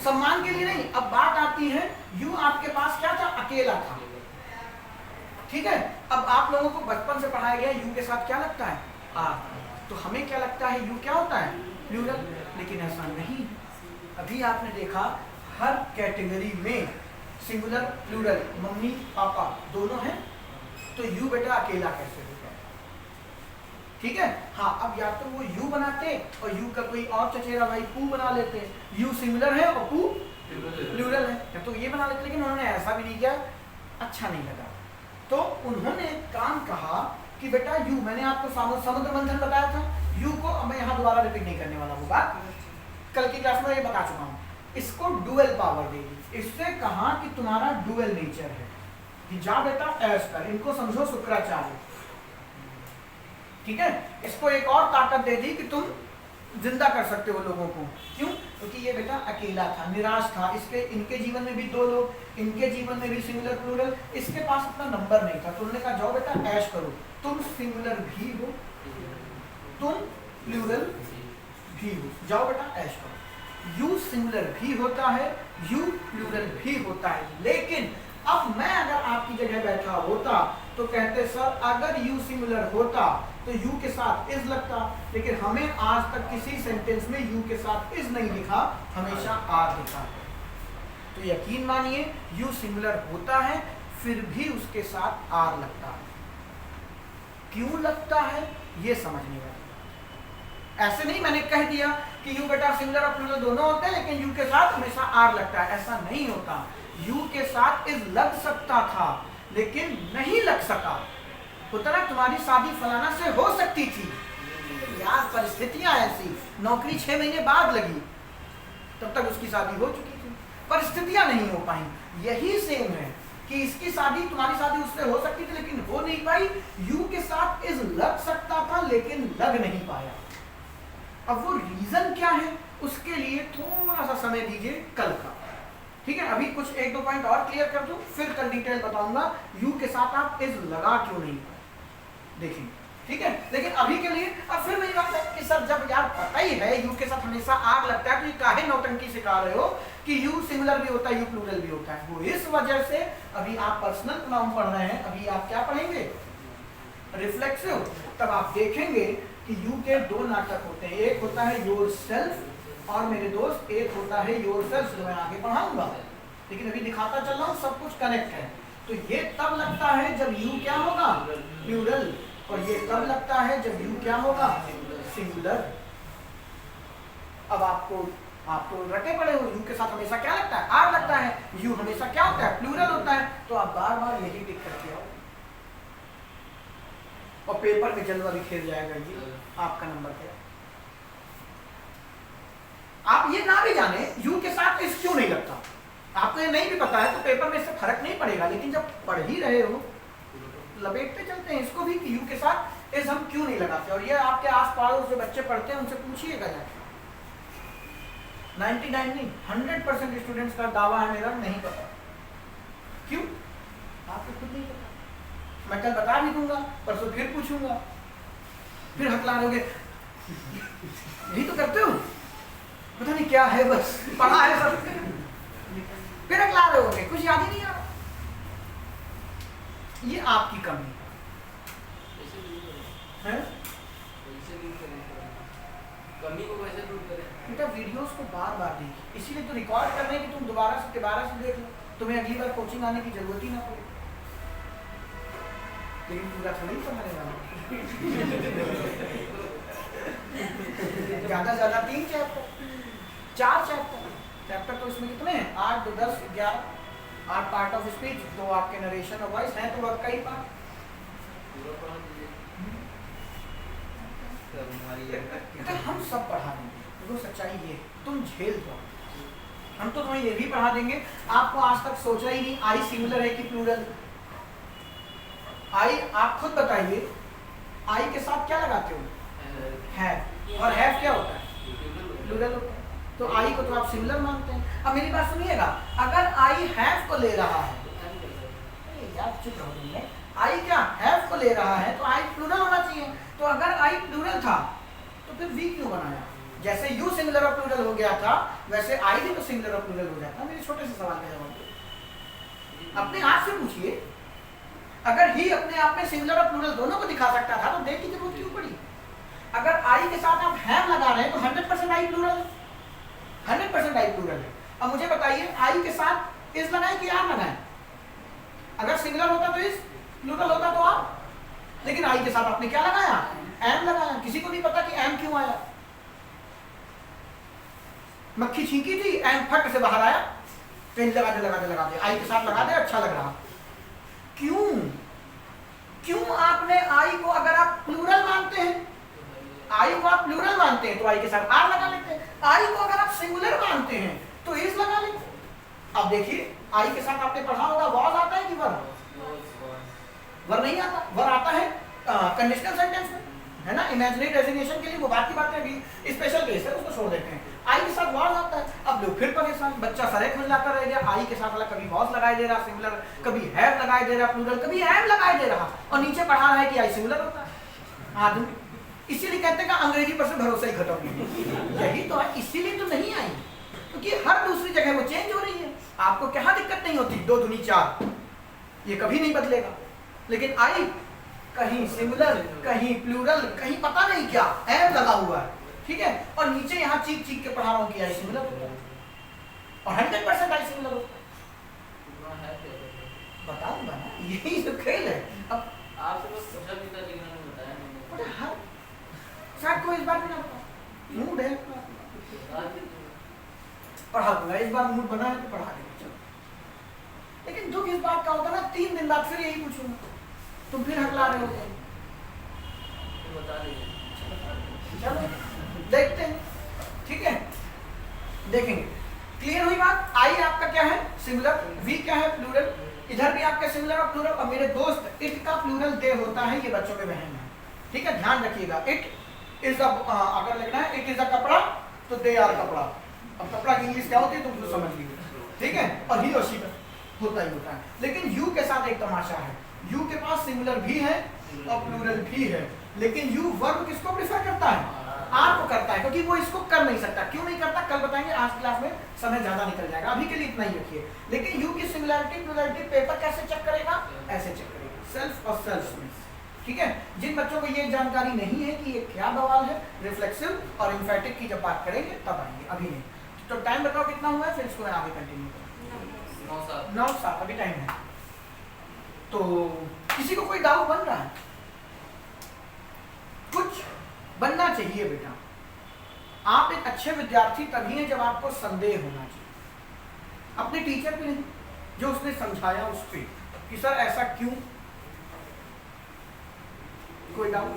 सम्मान के लिए नहीं। अब बात आती है यू आपके पास क्या था, अकेला था, ठीक है। अब आप लोगों को बचपन से पढ़ाया गया यू के साथ क्या लगता है, आर। तो हमें क्या लगता है यू क्या होता है, प्लूरल, लेकिन ऐसा नहीं। अभी आपने देखा हर कैटेगरी में सिंगुलर प्लूरल, मम्मी पापा दोनों हैं, तो यू बेटा अकेला कैसे होगा, ठीक है। हाँ, अब या तो वो यू बनाते और यू का कोई और चचेरा भाई पू बना लेते, यू सिंगुलर है और पू प्लूरल है, या तो ये बना लेते, लेकिन उन्होंने ऐसा भी नहीं किया, अच्छा नहीं लगा। तो उन्होंने काम कहा कि बेटा यू, मैंने आपको समुद्र मंथन बताया था, यू को अब मैं यहाँ दोबारा रिपीट नहीं करने वाला हूँ, बात कल की क्लास में ये बता चुका हूँ। इसको डुअल पावर देगी। इससे कहा कि तुम्हारा डुअल नेचर है, कि जा बेटा ऐश कर, इनको समझो शुक्राचार्य, ठीक है। इसको एक और ताकत दे दी कि तुम जिंदा कर सकते हो लोगों को। क्यों? क्योंकि ये बेटा अकेला था, निराश था, इसके इनके जीवन में भी दो लोग, इनके जीवन में भी सिंगुलर प्लूरल, इसके पास इतना नंबर नहीं था। तो उन्होंने कहा जाओ बेटा ऐश करो, तुम सिंगुलर भी हो, तुम प्लूरल भी हो, जाओ बेटा ऐश करो। यू सिंगुलर भी होता है, यू प्लूरल भी होता है। लेकिन अब मैं अगर आपकी जगह बैठा होता तो कहते सर अगर यू सिंगुलर होता तो यू के साथ इज लगता, लेकिन हमें आज तक किसी सेंटेंस में यू के साथ इज नहीं लिखा, हमेशा आर लिखा है। तो यकीन मानिए यू सिंगुलर होता है फिर भी उसके साथ आर लगता है। क्यों लगता है ये समझने वाला। ऐसे नहीं मैंने कह दिया कि यू बेटा सिंगुलर और प्लूरल दोनों होते हैं, लेकिन यू के साथ हमेशा आर लगता है, ऐसा नहीं होता। यू के साथ इज लग सकता था लेकिन नहीं लग सका। होता ना, तुम्हारी शादी फलाना से हो सकती थी, यार परिस्थितियां ऐसी, नौकरी 6 महीने बाद लगी, तब तक उसकी शादी हो चुकी थी, परिस्थितियां नहीं हो पाई। यही सेम है कि इसकी शादी, तुम्हारी शादी उससे हो सकती थी लेकिन हो नहीं पाई। यू के साथ इज लग सकता था लेकिन लग नहीं पाया। अब वो रीजन क्या है उसके लिए थोड़ा सा समय दीजिए कल का, ठीक है। अभी कुछ 1-2 पॉइंट और क्लियर कर दूं, फिर कल डिटेल बताऊंगा यू के साथ आप इज लगा क्यों नहीं देखेंगे, ठीक है। लेकिन अभी के लिए अब फिर मेरी बात है कि सर जब यार पता ही है यू के साथ हमेशा आर लगता है तो ये काहे नौटंकी सिखा रहे हो कि यू सिंगुलर भी होता है यू प्लूरल भी होता है। वो इस वजह से अभी आप पर्सनल प्रोनाउन पढ़ रहे हैं, अभी आप क्या पढ़ेंगे, रिफ्लेक्सिव। तब आप देखेंगे कि यू के 2 नाटक होते हैं, एक होता है योर सेल्फ और मेरे दोस्त एक होता है योर सेल्फ, जो मैं आगे पढ़ाऊंगा, लेकिन अभी दिखाता चल रहा हूँ सब कुछ कनेक्ट है। तो ये तब लगता है जब यू क्या होगा, प्लूरल, और ये तब लगता है जब यू क्या होगा, सिंगुलर। अब आप तो रटे पड़े हो, यू के साथ हमेशा क्या लगता है, आर लगता है, यू हमेशा क्या होता है, प्लूरल होता है। तो आप बार बार यही टिक करके आओ और पेपर में जलवा बिखेर जाएगा ये आपका नंबर क्या। आप ये ना भी जाने यू के साथ इस क्यों नहीं लगता, आपको ये नहीं भी पता है तो पेपर में इससे फर्क नहीं पड़ेगा, लेकिन जब पढ़ ही रहे हो लपेटते चलते हैं इसको भी कि यू के साथ इस हम क्यों नहीं लगाते। और ये आपके आस पास जो बच्चे पढ़ते हैं उनसे पूछिएगा जाके, 99 नहीं 100% स्टूडेंट्स का दावा है मेरा, नहीं पता। क्यों? आपको खुद नहीं पता। मैं कल बता भी दूंगा, परसों फिर पूछूंगा, फिर हकला दोगे, यही तो करते हो, पता नहीं क्या है, बस पढ़ा है सब, फिर हकला रहे हो, कुछ याद ही नहीं आ रहा। ये आपकी कमी है। कमी को कैसे दूर करें? बेटा वीडियोस को बार बार देखिए, इसीलिए तो रिकॉर्ड करने की तुम दोबारा से देख लो, तुम्हें अगली बार कोचिंग आने की जरूरत ही ना पड़े। लेकिन पूरा थोड़ी पढ़ाने वाला ज्यादा से ज्यादा 3 चैप्टर, 4 चैप्टर तो इसमें कितने हैं, 8 2 10 11, 8 पार्ट ऑफ स्पीच, 2 आपके नरेशन और वॉइस हैं, तो वर्क का ही पार्ट। पूरा पढ़ा दीजिए। बेटा हम सब पढ़ा देंगे, देखो सच्चाई ये, तुम झेल दो, हम तो तुम्हें ये भी पढ़ा देंगे। आपको आज तक सोचा ही नहीं आई सिंगुलर है कि प्लूरल। आई आप खुद बताइए, आई के साथ क्या लगाते हो, है, और हैव क्या होता है, प्लूरल होता है, तो आई को तो आप सिंगुलर मानते हैं। अब मेरी बात सुनिएगा, अगर आई हैव को ले रहा है, यार चुप रहो तुम, आई क्या हैव को ले रहा है, तो आई प्लूरल होना चाहिए। तो अगर आई प्लूरल था तो फिर वी क्यों बनाया? जैसे यू सिंगुलर और प्लूरल हो गया था, वैसे आई भी तो सिंगुलर और प्लूरल हो जाता। मेरे छोटे से सवाल का जवाब अपने आप से पूछिए, अगर ही अपने आप में सिंगुलर और प्लूरल दोनों को दिखा सकता था तो देख की जरूरत क्यों पड़ी? अगर आई के साथ आप हैव लगा रहे हैं तो 100% आई प्लूरल है, 100% आई प्लूरल है। अब मुझे बताइए, आई के साथ इस लगाए कि आर लगाए? अगर सिंगुलर होता तो इस, प्लूरल होता तो आप, लेकिन आई के साथ आपने क्या लगाया, एम लगाया। किसी को नहीं पता कि एम क्यों आया। मक्खी छींकी थी, एम फट से बाहर आया, पेन लगाते आई के साथ लगा दे, अच्छा लग रहा। क्यों आपने आई को, अगर आप प्लूरल मानते हैं, आई को आप प्लूरल मानते हैं तो आई के साथ आर लगा लेते हैं। आई को अगर आप सिंगुलर मानते हैं तो इस लगा लेते हैं। अब देखिए, आई के साथ आपने पढ़ा होगा वॉज आता है कि वर? वर नहीं आता, वर आता है कंडीशनल सेंटेंस में, है ना, इमेजिनरी डेजिग्नेशन के लिए, वो बात की बात है, अभी स्पेशल केस है, उसको छोड़ देते हैं। आई के साथ वॉज आता है। अब लोग फिर परेशान, बच्चा सरे खुल जाता रह गया, आई के साथ वाला कभी वॉज लगाई दे रहा सिंगुलर, कभी हैव लगाई दे रहा प्लूरल, कभी एम लगाई दे रहा, और नीचे पढ़ा रहा है कि आई सिंगुलर होता है। आदमी इसीलिए कहते हैं कि अंग्रेजी पर से भरोसा ही खत्म, यही तो है, इसीलिए तो नहीं आई, क्योंकि हर दूसरी जगह वो चेंज हो रही है। आपको क्या दिक्कत नहीं होती, 2 दूनी 4, ये कभी नहीं बदलेगा। लेकिन आई कहीं सिंगुलर, कहीं प्लूरल, कहीं पता नहीं क्या एम लगा हुआ है, ठीक है, और नीचे यहाँ चीख के पढ़ा रहा हूँ कि आई सिंगुलर और 100% आई सिंगुलर बताऊंगा ना, यही तो खेल है। अब आपसे बस पूछा भी था, लेकिन उन्होंने बताया नहीं। हर शायद कोई इस बार भी ना बता, मूड है पढ़ा दूंगा, इस बार मूड बना है तो पढ़ा देंगे, चलो। लेकिन दुख इस बात का होता है ना, 3 दिन बाद फिर यही पूछूंगा, तुम फिर हकला रहे हो, बता दीजिए। चलो देखते हैं, ठीक है, देखेंगे। क्लियर हुई बात? आई आपका क्या है, सिंगुलर, वी क्या है, प्लूरल, इधर भी आपका सिंगुलर और प्लूरल। और मेरे दोस्त, इट का प्लूरल दे होता है, ये बच्चों के वहम है, ठीक है, ध्यान रखिएगा। इट इज अ, अगर लिखना है इट इज अ कपड़ा तो दे आर कपड़ा। अब कपड़ा की इंग्लिश क्या होती है तुम तो समझ लीजिए, ठीक है, और ही और शी होता ही होता है। लेकिन यू के साथ एक तमाशा है, यू के पास सिंगुलर भी है और प्लूरल भी है, लेकिन यू वर्ब किसको प्रेफर करता है, आर को करता है, क्योंकि वो इसको कर नहीं सकता। क्यों नहीं करता कल बताएंगे, आज क्लास में समय ज्यादा निकल जाएगा, अभी के लिए इतना ही रखिए। लेकिन यू की सिंगुलरिटी प्लूरलिटी पेपर कैसे चेक करेगा, ऐसे चेक करेगा, सेल्फ और सेल्फ में, ठीक है। जिन बच्चों को ये जानकारी नहीं है कि ये क्या बवाल है, रिफ्लेक्सिव और इम्फेटिक की जब बात करेंगे तब आएंगे, अभी नहीं। तो टाइम बताओ कितना हुआ है, फिर इसको मैं आगे कंटिन्यू करूँ। 9:07 अभी टाइम है। तो किसी को कोई डाउट बन रहा है? कुछ बनना चाहिए बेटा। आप एक अच्छे विद्यार्थी तभी हैं जब आपको संदेह होना चाहिए, अपने टीचर पे नहीं, जो उसने समझाया उस पे कि सर ऐसा क्यों। कोई डाउट?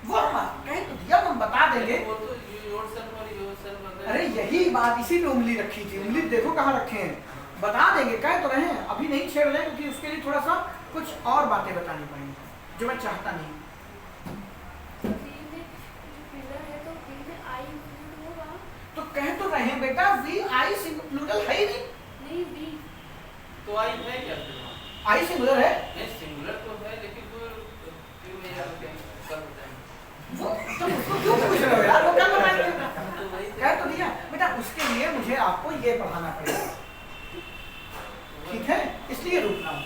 वो कहीं तो दिया, हम बता देंगे। अरे यही बात, इसी पे उंगली रखी थी, उंगली देखो कहाँ रखे हैं, बता देंगे, कह तो रहे हैं, अभी नहीं छेड़ रहे क्योंकि उसके लिए थोड़ा सा कुछ और बातें बतानी पड़ेंगी जो मैं चाहता नहीं। तो कह तो रहे हैं बेटा, वी आई प्लूरल है ही नहीं, वी तो आई है क्या? आई सिंगुलर है, सिंगुलर तो है, लेकिन वो तो उसको क्यों पूछ रहे हो यार, वो क्या बताएंगे? कह तो दिया बेटा, उसके लिए मुझे आपको ये पढ़ाना पड़ेगा, ठीक है, इसलिए रुकना हूँ।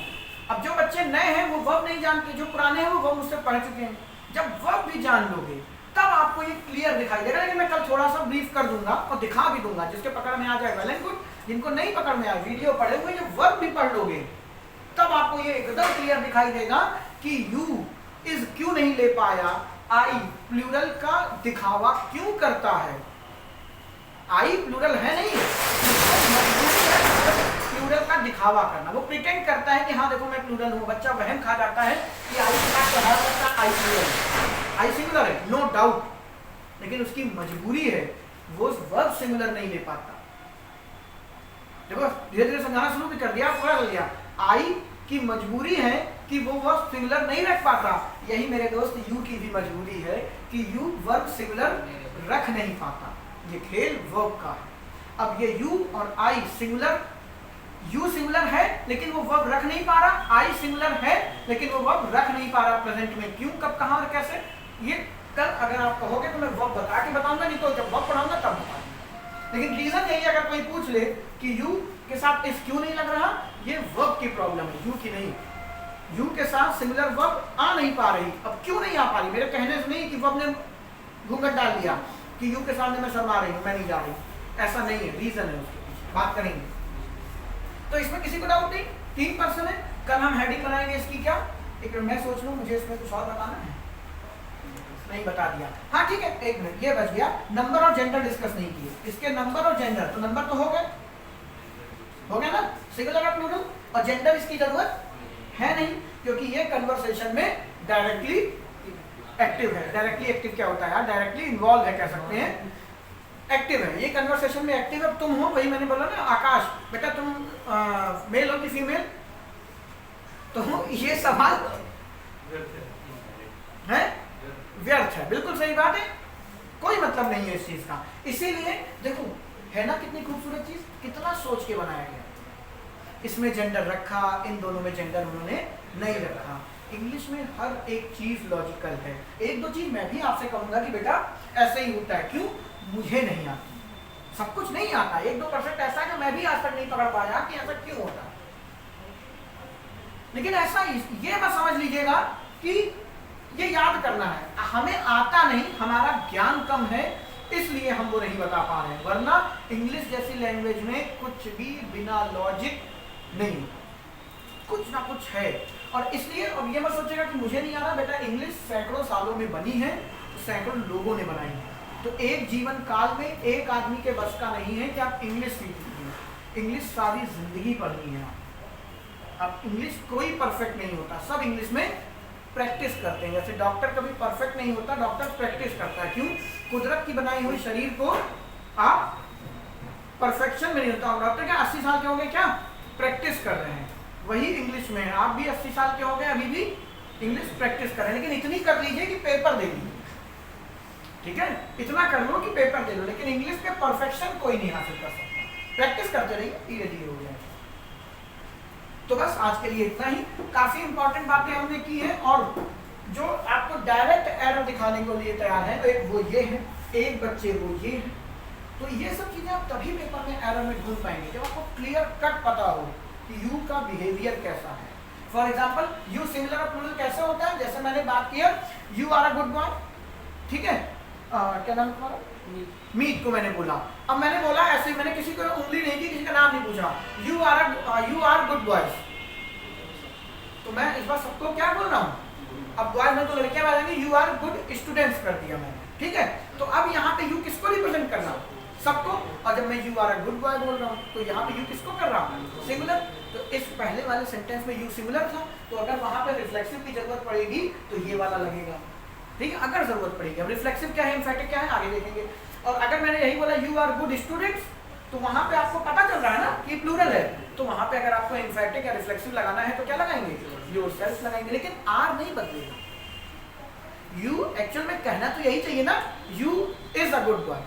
अब जो बच्चे नए हैं वो वर्ब नहीं जानते, जो पुराने हैं वो वर्ब मुझसे पढ़ चुके हैं। जब वर्ब भी जान लोगे तब आपको ये क्लियर दिखाई देगा। लेकिन मैं कल थोड़ा सा ब्रीफ कर दूंगा और दिखा भी दूंगा, जिसके पकड़ में आ जाए वेल एंड गुड, जिनको नहीं पकड़ में आए वीडियो पढ़े हुए, जब वर्ब भी पढ़ लोगे तब आपको ये एकदम क्लियर दिखाई देगा कि यू इज क्यों नहीं ले पाया, आई प्लूरल का दिखावा क्यों करता है? आई प्लूरल है नहीं, प्लूरल का दिखावा करना। वो प्रिटेंड करता है कि हाँ देखो मैं प्लूरल हूँ। बच्चा वहम खा जाता है कि आई के साथ पढ़ा सकता आई प्लूरल है, आई सिंगुलर है, नो डाउट, लेकिन उसकी मजबूरी है, वो वर्ब सिंगुलर नहीं ले पाता। देखो धीरे धीरे समझाना शुरू भी कर दिया, पूरा कर दिया। आई की मजबूरी है कि वो वर्ब सिंगुलर नहीं रख पाता। यही मेरे दोस्त यू की भी मजबूरी है कि यू वर्ब सिंगुलर रख नहीं पाता। ये खेल वर्ब का है। अब ये यू और आई सिंगुलर, यू सिंगुलर है लेकिन वो वर्ब रख नहीं पा रहा, आई सिंगुलर है लेकिन वो वर्ब रख नहीं पा रहा प्रेजेंट में। क्यों, कब, कहां और कैसे, ये कल अगर आप कहोगे तो मैं वर्ब बता के बताऊंगा, नहीं तो जब वर्ब पढ़ाऊंगा तब बताऊंगा। लेकिन रीजन यही, अगर कोई पूछ ले कि यू के साथ इस क्यों नहीं लग रहा, ये वर्ब की प्रॉब्लम है, यू की नहीं। यू के साथ सिंगुलर वर्ब आ नहीं पा रही। अब क्यों नहीं आ पा रही? मेरे कहने से नहीं कि वर्ब ने घूंघट डाल दिया कि यू के सामने मैं शर्मा रही हूँ, मैं नहीं जा रही, ऐसा नहीं है, रीजन है उसके पीछे, बात करेंगे। तो इसमें किसी को डाउट नहीं, 3% है। कल हम हेडिंग बनाएंगे इसकी, क्या एक मैं सोच लूँ, मुझे इसमें कुछ और बताना है, नहीं बता दिया। हाँ ठीक है, एक मिनट, ये बच गया। नंबर और जेंडर डिस्कस नहीं किए, इसके नंबर और जेंडर, तो नंबर तो हो गए ना, सिंगुलर और प्लूरल, और जेंडर इसकी जरूरत है नहीं, क्योंकि ये कन्वर्सेशन में डायरेक्टली एक्टिव है। डायरेक्टली एक्टिव क्या होता है यार? डायरेक्टली इन्वॉल्व है, कह सकते हैं, एक्टिव है, ये कन्वर्सेशन में एक्टिव है। तुम हो, वही मैंने बोला ना, आकाश बेटा तुम मेल हो कि फीमेल? तो ये सवाल है व्यर्थ है, बिल्कुल सही बात है, कोई मतलब नहीं है इस चीज का। इसीलिए देखो है ना कितनी खूबसूरत चीज, कितना सोच के बनाया गया। इसमें जेंडर रखा, इन दोनों में जेंडर उन्होंने नहीं रखा। इंग्लिश में हर एक चीज लॉजिकल है। एक दो चीज मैं भी आपसे कहूंगा कि बेटा ऐसे ही होता है, क्यों? मुझे नहीं आती, सब कुछ नहीं आता, 1-2% ऐसा है कि मैं भी आज तक नहीं पकड़ पाया कि ऐसा क्यों होता है। लेकिन ऐसा ये बस समझ लीजिएगा कि ये याद करना है, हमें आता नहीं, हमारा ज्ञान कम है, इसलिए हम वो नहीं बता पा रहे हैं। वरना इंग्लिश जैसी लैंग्वेज में कुछ भी बिना लॉजिक नहीं, कुछ ना कुछ है। और इसलिए अब ये मत सोचेगा कि मुझे नहीं आ रहा, बेटा इंग्लिश सैकड़ों सालों में बनी है, तो सैकड़ों लोगों ने बनाई है। तो एक जीवन काल में एक आदमी के बस का नहीं है कि आप इंग्लिश सीख लीजिए, इंग्लिश सारी जिंदगी पढ़नी है। अब इंग्लिश कोई परफेक्ट नहीं होता, सब इंग्लिश में प्रैक्टिस करते हैं। जैसे डॉक्टर कभी परफेक्ट नहीं होता, डॉक्टर प्रैक्टिस करता है। क्यों? कुदरत की बनाई हुई शरीर को आप परफेक्शन में नहीं होता। और डॉक्टर क्या 80 साल के हो गए, क्या प्रैक्टिस कर रहे हैं? वही इंग्लिश में है, आप भी 80 साल के हो गए, अभी भी इंग्लिश प्रैक्टिस कर रहे हैं। लेकिन इतनी कर लीजिए कि पेपर दे लीजिए, ठीक है, इतना कर लो कि पेपर दे लो। लेकिन इंग्लिश पे परफेक्शन कोई नहीं हासिल कर सकता, प्रैक्टिस करते रहिए, धीरे धीरे हो जाएगा। तो बस आज के लिए इतना ही। काफी इंपॉर्टेंट बातें हमने की हैं, और जो आपको डायरेक्ट एरर दिखाने को लिए तैयार है, तो एक वो ये है, एक बच्चे वो ये है। तो ये सब चीजें आप तभी पेपर में एरर में ढूंढ पाएंगे जब आपको क्लियर कट पता हो कि यू का बिहेवियर कैसा है। फॉर एग्जाम्पल यू सिंगुलर और प्लूरल कैसे होता है, जैसे मैंने बात किया, you are a good boy, ठीक है, क्या नाम तुम्हारा? मीत को मैंने बोला। अब मैंने बोला ऐसे ही, मैंने किसी को उंगली नहीं की, किसी का नाम नहीं पूछा, यू आर गुड बॉयज। तो मैं इस बार सबको क्या बोल रहा हूँ? अब बॉयज में तो लड़कियां आ जाएंगी, यू आर गुड स्टूडेंट्स कर दिया मैंने, ठीक है। तो अब यहाँ पे यू किसको रिप्रेजेंट करना? सबको। और जब मैं you are a good boy बोल रहा हूँ, तो यहाँ पे यू किसको कर रहा हूँ? सिंगुलर। तो इस पहले वाले सेंटेंस में यू सिंगुलर था, तो अगर वहां पे रिफ्लेक्सिव की जरूरत पड़ेगी तो ये वाला लगेगा, ठीक है, अगर जरूरत पड़ेगी। अब रिफ्लेक्सिव क्या है, एम्फैटिक क्या है, आगे देखेंगे। और अगर मैंने यही बोला यू आर गुड स्टूडेंट्स, तो वहां पे आपको पता चल रहा है ना कि प्लूरल है, तो वहां पे अगर आपको एम्फैटिक या रिफ्लेक्सिव लगाना है तो क्या लगाएंगे? योरसेल्फ लगाएंगे। लेकिन आर नहीं बदलेगा। यू एक्चुअल में कहना तो यही चाहिए ना, you is a good boy,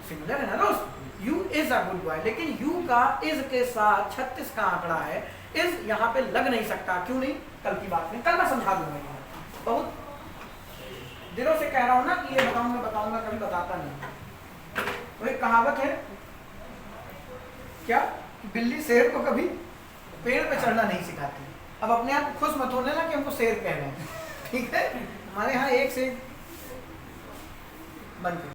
singular है ना दोस्त, you is a good boy. लेकिन यू का इज के साथ 36 का आंकड़ा है, इज यहाँ पे लग नहीं सकता। क्यों नहीं? कल की बात में, कल मैं समझा दूंगा। बहुत दिनों से कह रहा हूं ना कि ये बताऊंगा, कभी बताता नहीं। तो एक कहावत है क्या, कि बिल्ली शेर को कभी पेड़ पे चढ़ना नहीं सिखाती। अब अपने आप को खुश मत होने ना कि हमको शेर कह रहे हैं, ठीक है। हमारे यहाँ एक से बंद